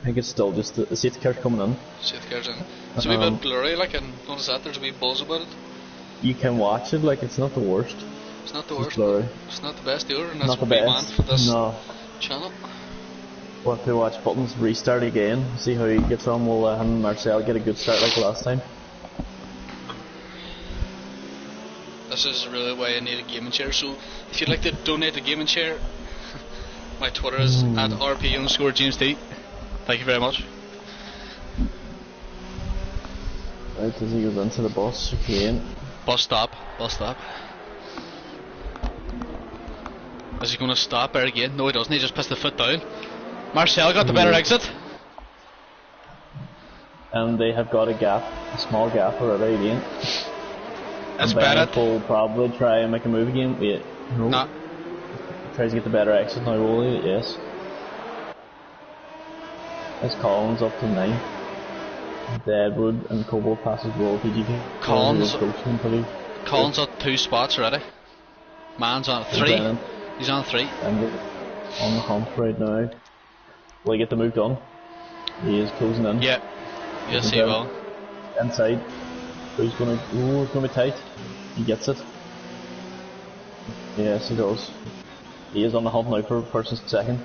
I think it's still just the safety car's coming in. Safety car's in. It's a wee bit blurry, like, and notice that there's a wee buzz about it. You can watch it, like, it's not the worst. It's not the worst. Blurry. It's not the best either, and that's what we want for this channel. We'll have to watch Buttons restart again, see how he gets on. We'll him and Marcel get a good start like last time. This is really why I need a gaming chair, so if you'd like to donate a gaming chair, my Twitter is at RP_JamesD. Thank you very much. Right, as he goes into the bus again. Bus stop. Is he going to stop there again? No, he doesn't, he just puts the foot down. Marcel got the better exit. And they have got a small gap already again. That's Bennett. Will probably try and make a move again. Wait, no. Nah. Tries to get the better exit now, will he? Yes. As Collins up to 9. Deadwood and Cobalt passes Roll PGP. Collins on 2 spots already. Man's on 3. He's on 3. And on the hump right now. Will he get the move done? He is closing in. Yeah. Yes, he will. Inside. He's gonna. Ooh, it's gonna be tight. He gets it. Yes, he does. He is on the hunt now for first and second.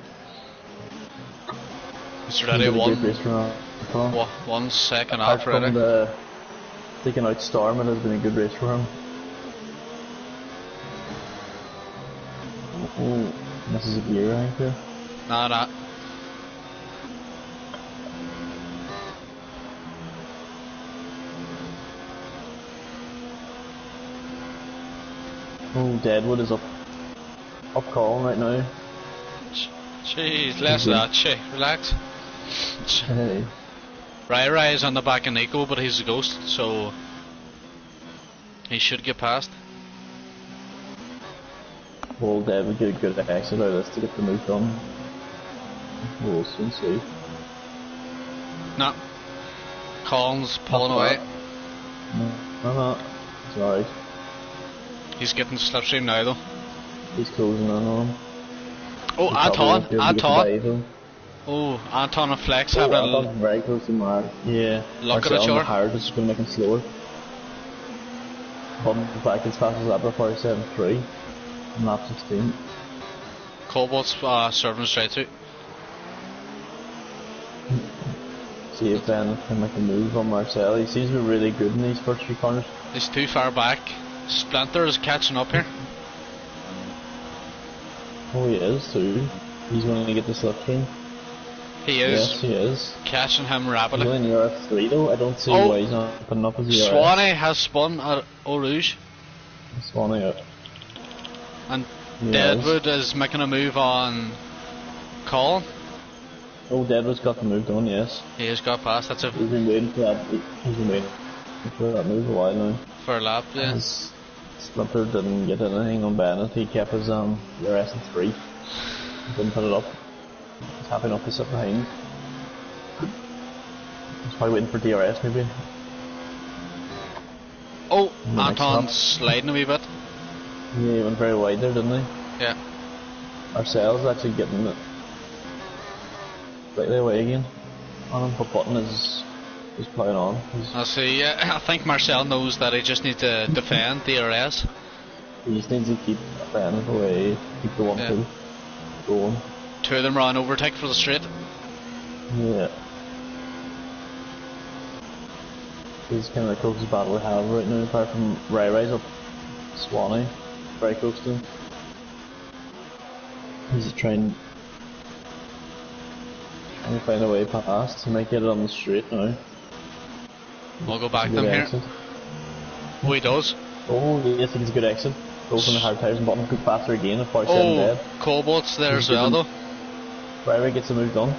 It's already 1 second off already. Taking out Storm, it has been a good race for him. Oh, this is a gear, I think. There. Nah. Oh, Deadwood is up calling right now. Jeez, less of that, relax. Hey. Rai is on the back of Nico, but he's a ghost, so he should get past. Well, Deadwood get a good exit out of this to get the move done. We'll soon see. Nah. Collins pulling away. No. It's alright. He's getting slipstream now though. He's closing in on him. Oh, Anton. Oh, Anton and Flex having Anton's very close to Mark. Yeah. Look at each other. Hard is going to make him slower. Button back as fast as that before 7.3. On lap 16. Cobalt's serving straight to. see if Ben can make a move on Marcel. He seems to be really good in these first few corners. He's too far back. Splinter is catching up here. Oh, he is too. He's going to get the slipstream. He is. Yes, he is. Catching him rapidly. He's only in ERS3 though. I don't see why he's not putting up his ERS. Swanee has spun at Eau Rouge. Swanee out. And Deadwood is making a move on Colin. Oh, Deadwood's got the move done, yes. He has got past. That's a. He's been waiting for that. He's been waiting for that move a while now. For a lap, yeah. Splinter didn't get anything on Bennett. He kept his ERS in 3. He didn't put it up. He's happy enough to sit behind. He's probably waiting for DRS maybe. Oh, Anton's sliding a wee bit. Yeah, he went very wide there, didn't he? Yeah. Marcel's actually getting it slightly away again on him, but Button is playing on. I see, I think Marcel knows that he just needs to defend DRS. He just needs to keep Bennett away, keep the 1-2 going. Two of them are on overtake for the straight. Yeah. He's kind of the closest battle we have right now, apart from Rai up Swanee, very close to him. He's trying to find a way past. He might get it on the straight now. We'll go back to him here. Oh, he does. Oh, yes, I think it's a good exit. Goes on the hard tires and Button could faster again if 47 dead. Cobalt's there as well though. Rai gets the move done.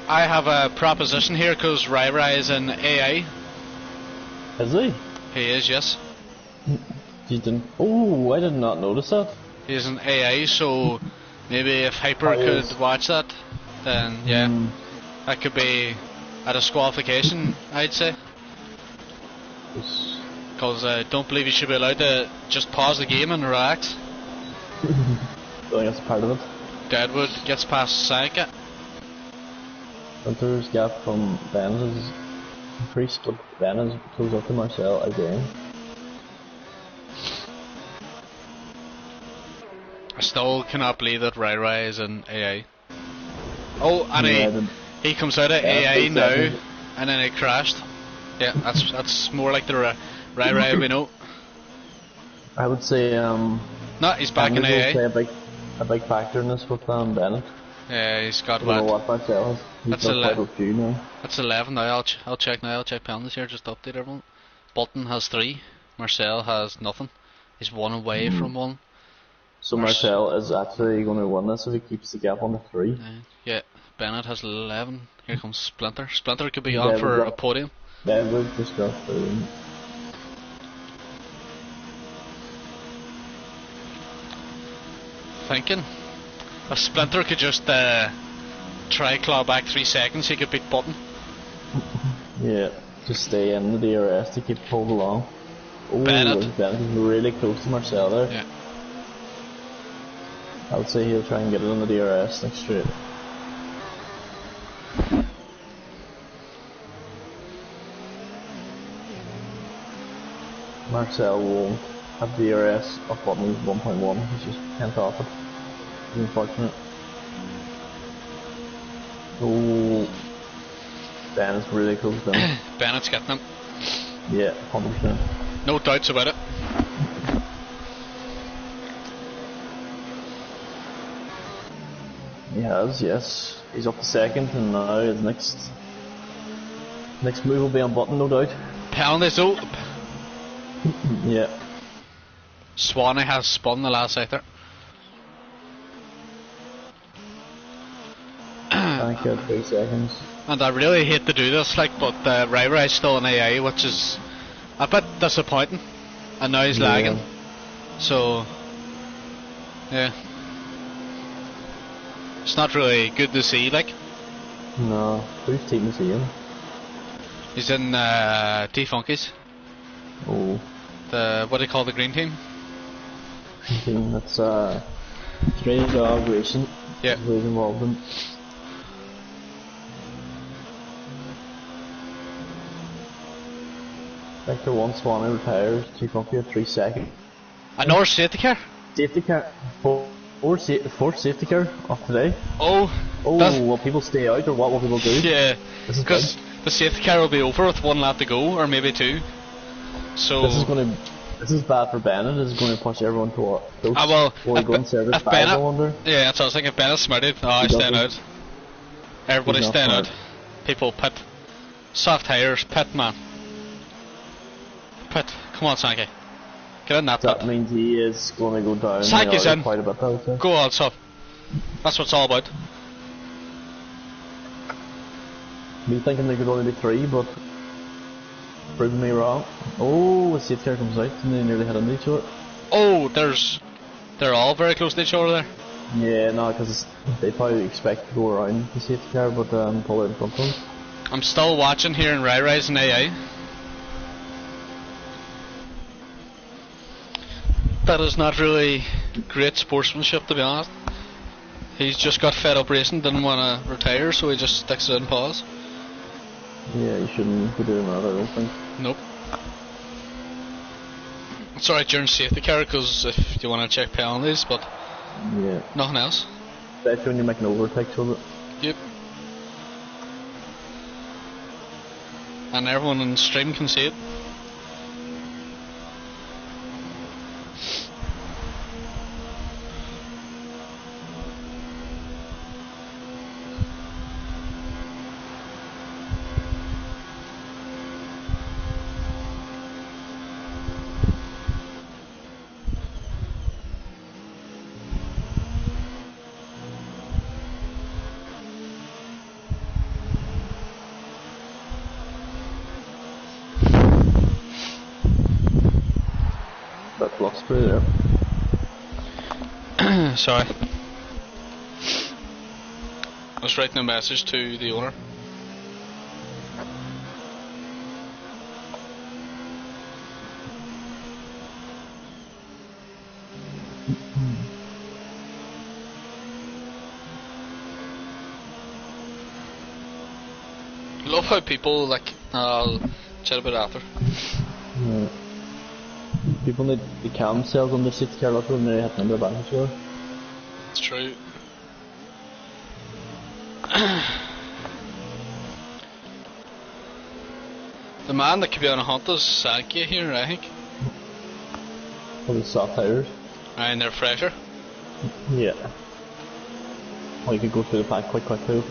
I have a proposition here because Rai is in AA. Is he? He is, yes. You didn't. Oh, I did not notice that. He's in AA, so maybe if Hyper could watch that, then yeah, that could be a disqualification, I'd say. Because I don't believe you should be allowed to just pause the game and relax. I think that's part of it. Deadwood gets past Sanka. Splinter's gap from Ben has increased, but Ben has closed up to Marcel again. I still cannot believe that Rai is in AA. Oh, and he comes out of AA now, and then he crashed. Yeah, that's more like the Rai we know. I would say no, he's back in AA. Play a big factor in this with Bennett. Yeah, he's got what Marcel has. That's 11. That's 11 now. I'll check now. I'll check penalties here. Just to update everyone. Button has 3. Marcel has nothing. He's 1 away from 1. So Marcel is actually going to win this if he keeps the gap on the 3. Yeah. Bennett has 11. Here comes Splinter. Splinter could be on for a podium. Deadwood just got through. Thinking if Splinter could just try claw back 3 seconds, he could beat Button. Yeah, just stay in the DRS to keep pulled along. Oh, Bennett is really close to Marcel there. Yeah. I would say he'll try and get it on the DRS next straight. Marcel won't have DRS of Button 1.1, he's just can't off it. It's unfortunate. Oh, Ben is really close to him. Bennett's getting him. Yeah, 100%. No doubts about it. He has, yes. He's up to second, and now his next move will be on Button, no doubt. Penalties up. Yeah. Swanee has spun the last sector. Thank you, 3 seconds. And I really hate to do this, like, but Rai still in AA, which is a bit disappointing. And now he's lagging. So, yeah. It's not really good to see, like. No, whose team is he in? He's in T-Funkies. Oh. What do you call the green team? Team that's Stray Dog Racing. Yeah. Who's involved in. Sector 1 Swanee retires, T-Funky at 3 seconds. Another safety car? Safety car. Fourth safety car of today. Oh will people stay out or what will people do? Yeah, because the safety car will be over with 1 lap to go, or maybe 2. So this is bad for Bennett. This is going to push everyone to a close. Well, if Bennett, I wonder. Yeah, that's what I was thinking. If Bennett's smarted, I'm staying out. Everybody's staying out. People pit. Soft tires, pit, man. Pit. Come on, Sankey. Get in that pit. That means he is going to go down. Sankey's in. Quite a bit, I would say. Go on, son. That's what it's all about. Me thinking they could only be 3, but proving me wrong. Oh, the safety car comes out and they nearly hit into each other. Oh, they're all very close to each other there. Yeah, no, because they probably expect to go around the safety car, but pull out in front of them. I'm still watching here in Rise and AA. That is not really great sportsmanship, to be honest. He's just got fed up racing, didn't want to retire, so he just sticks it in pause. Yeah, you shouldn't be doing that, I don't think. Nope. It's alright during safety car, because if you want to check penalties, but yeah, nothing else. Especially when you're making overtakes with it. Yep. And everyone on the stream can see it. There. Sorry. I was writing a message to the owner. I love how people like. I'll chat about it after. Yeah. People need to calm themselves on the safety car lot when they hit them in the back as well. It's true. The man that could be on a hunt is Sankey here, I think. For the soft tires. And they're fresher. Yeah. Or you could go through the pack quite quickly.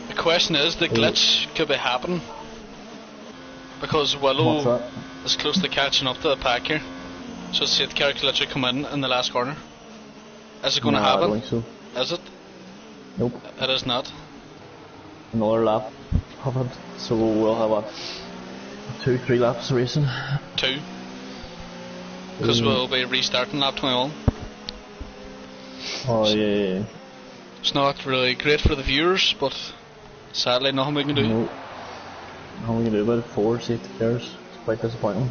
The question is, the glitch could be happening. Because Willow is close to catching up to the pack here. So the safety car could literally come in the last corner. Is it going to happen? I don't think so. Is it? Nope. It is not. Another lap of it. So we'll have a 2-3 laps racing. 2. Because we'll be restarting lap 21. Oh yeah. It's not really great for the viewers, but sadly nothing we can do. Nope. Nothing we can do about it. 4 safety cars. It's quite disappointing.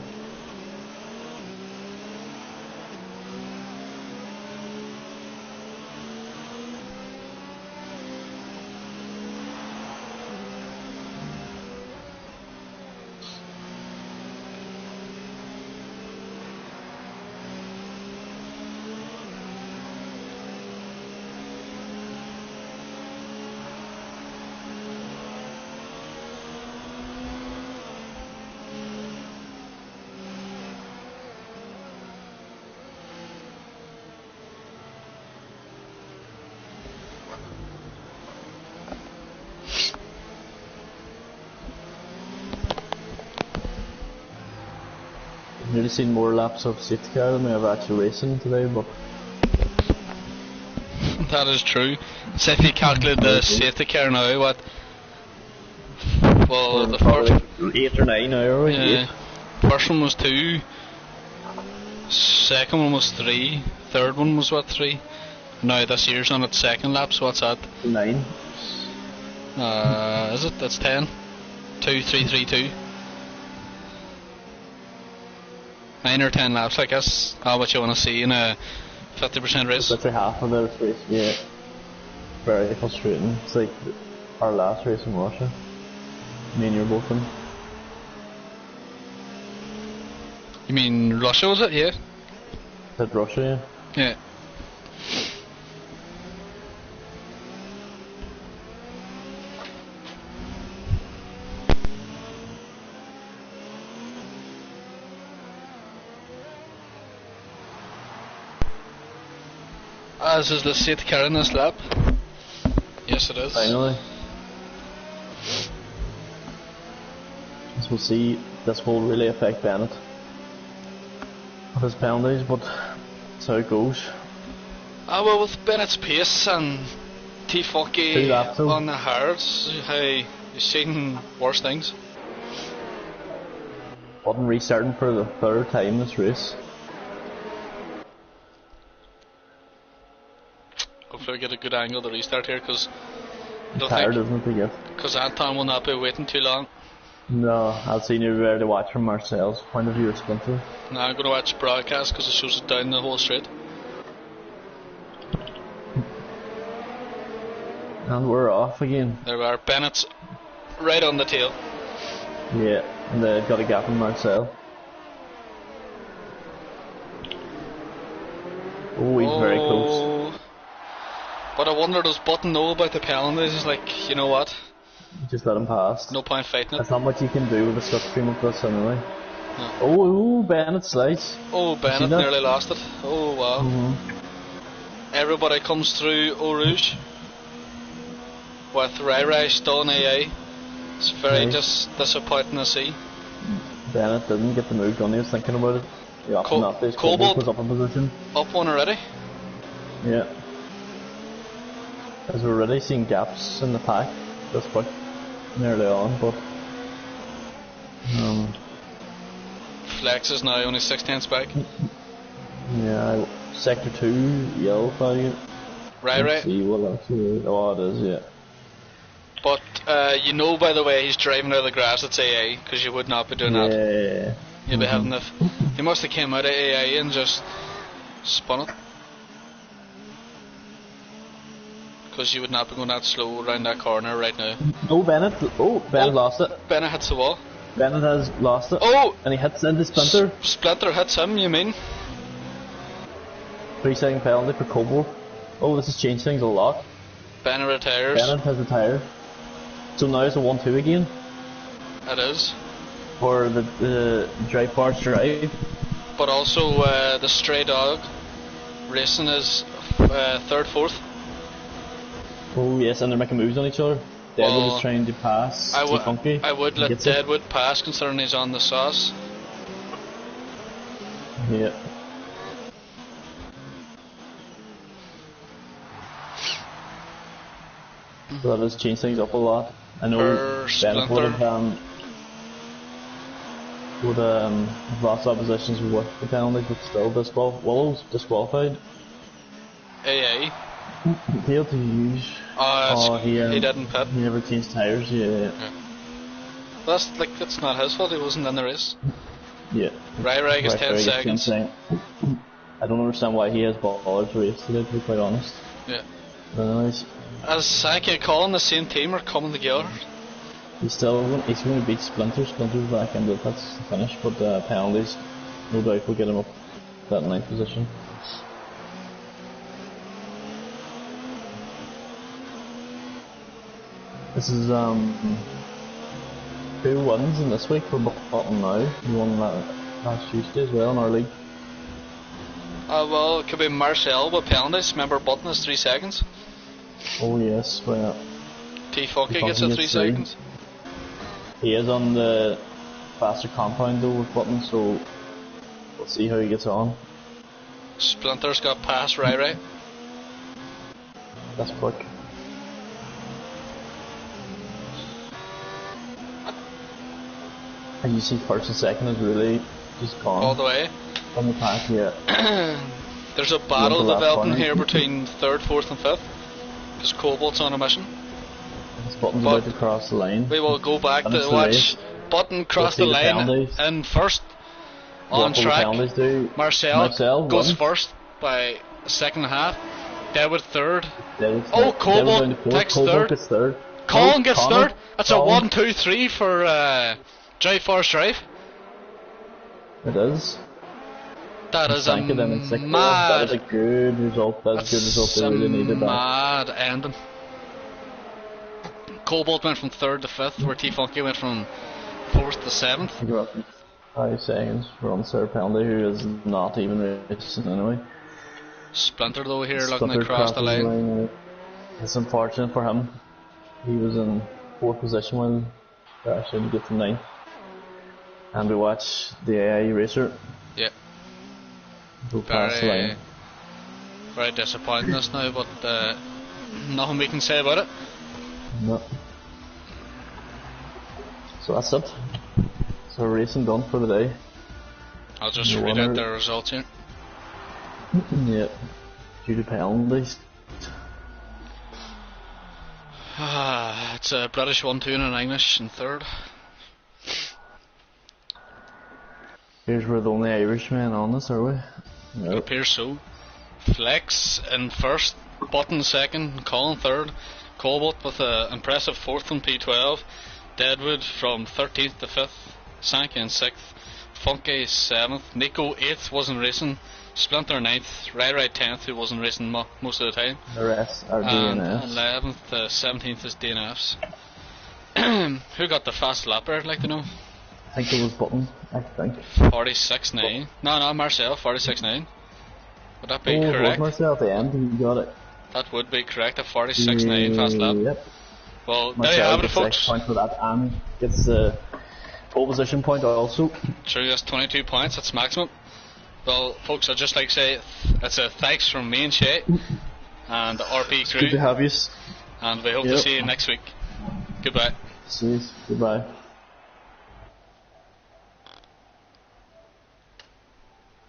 Nearly seen more laps of safety car than we have actually racing today, but that is true. So if you calculate the safety car now, what? Well, the first 8 or 9 now, are we? Yeah. First one was 2. Second one was 3. Third one was what, 3? Now this year's on its second lap, so what's that? 9. Is it? That's 10. 2, 3, 3, 2. 9 or 10 laps, I guess. What you want to see in a 50% race. Literally half of the race, yeah. Very frustrating. It's like our last race in Russia. Me and you were both in. You mean Russia, was it? Yeah. Is it Russia, yeah? Yeah. As is the seat carrying this lap. Yes, it is. Finally. As we'll see, this will really affect Bennett with his penalties, but that's how it goes. Well, with Bennett's pace and T-Funky on the hards, hey, you've seen worse things. Button restarting for the third time this race. Hopefully we get a good angle to restart here, because tired, isn't it, because Anton will not be waiting too long. No, I'll see you there to watch from Marcel's point of view or Splinter. No, I'm going to watch broadcast because it shows it down the whole straight. And we're off again. There we are, Bennett's right on the tail. Yeah, and they've got a gap in Marcel. Oh, he's very close. But I wonder, does Button know about the penalties? He's like, you know what? Just let him pass. No point fighting it. That's not much you can do with a slipstream of this anyway. No. Oh, Bennett slice. Oh, Bennett nearly lost it. Oh, wow. Everybody comes through Eau Rouge with Rai still in AA. It's very disappointing to see. Bennett didn't get the move done, he was thinking about it. Yeah, Cobalt was up in position. Up one already? Yeah. As we're already seeing gaps in the pack this quick, nearly on, but Flex is now only 6/10 back. Yeah, sector 2, yellow flag. Right. See what else it is. Oh, it is, yeah. But you know, by the way, he's driving out of the grass. It's AA, because you would not be doing that. Yeah. You'd be having the. He must have came out of AA and just spun it. Because you would not be going that slow around that corner right now. Oh, Bennett lost it. Bennett hits the wall. Bennett has lost it. Oh! And he hits into Splinter. Splinter hits him, you mean? 3-second penalty for Cobalt. Oh, this has changed things a lot. Bennett retires. Bennett has retired. So now it's a 1-2 again. It is. For the drive parts drive. But also the Stray Dog racing is 3rd, 4th. Oh yes, and they're making moves on each other. Deadwood is trying to pass Funky. I would let Deadwood pass, considering he's on the sauce. Yeah. So that has changed things up a lot. I know Bennett would have lost oppositions with the penalties, but still Willow's disqualified. AA. He had to use. He didn't pit. He never changed tyres. Yeah. That's not his fault. He wasn't in the race. Yeah. Rai gets 10 seconds. I don't understand why he has ballers to race today, to be quite honest. Yeah. But anyways. As I can call, the same team are coming together. He's going to beat Splinter. Splinter's back in, but that's the finish. But penalties, no doubt, will get him up that 9th position. This is 2 wins in this week for Button now. He won last Tuesday as well in our league. Well, it could be Marcel with penalties. Remember, Button is 3 seconds. Oh yes, well. T-Funky gets a 3 seconds. He is on the faster compound though with Button, so we'll see how he gets on. Splinter's got past Rai. That's quick. And you see first and second is really just gone. All the way. On the pack, yeah. There's a battle developing here between 3rd, 4th and 5th. Because Cobalt's on a mission. Button's about to cross the line. We will go back to watch Button cross the line and first on track. Marcel goes first by a second and a half. Deadwood 3rd. Cobalt takes 3rd. Colin gets 3rd. That's a 1-2-3 for Drive Force Drive. It is. That is a mad. That is a good result. That's a good result. They really needed that. Mad ending. Cobalt went from 3rd to 5th, where T-Funky went from 4th to 7th. 5 seconds for unserved penalty, who is not even racing anyway. Splinter though here Splinter looking across the line. It's unfortunate for him. He was in 4th position when I shouldn't get to 9th. And we watch the AI racer. Yep. Go past the line. Very disappointing this now, but nothing we can say about it. No. So that's it. So racing done for the day. I'll just read out the results here. Yep. Due to penalties. It's a British 1-2 and an English in 3rd. Here's where the only Irishmen on this, are we? Nope. It appears so. Flex in 1st, Button 2nd, Colin 3rd, Colbert with an impressive 4th on P12, Deadwood from 13th to 5th, Sankey in 6th, Funky 7th, Nico 8th, wasn't racing, Splinter 9th, Rai 10th, who wasn't racing most of the time. The rest are DNFs. And 11th to 17th is DNFs. Who got the fast lap there, I'd like to know? I think it was Button, I think. 46.9. No, Marcel, 46.9. Would that be correct? Marcel at the end, you got it. That would be correct, a 46.9 fast lap. Yep. Well, Marcel there you have it, folks. 6 points for that, and gets the pole position point also. True, that's 22 points, that's maximum. Well, folks, I'd just like to say it's a thanks from me and Shay and the RP crew. Good to have you. And we hope to see you next week. Goodbye. See you. Goodbye.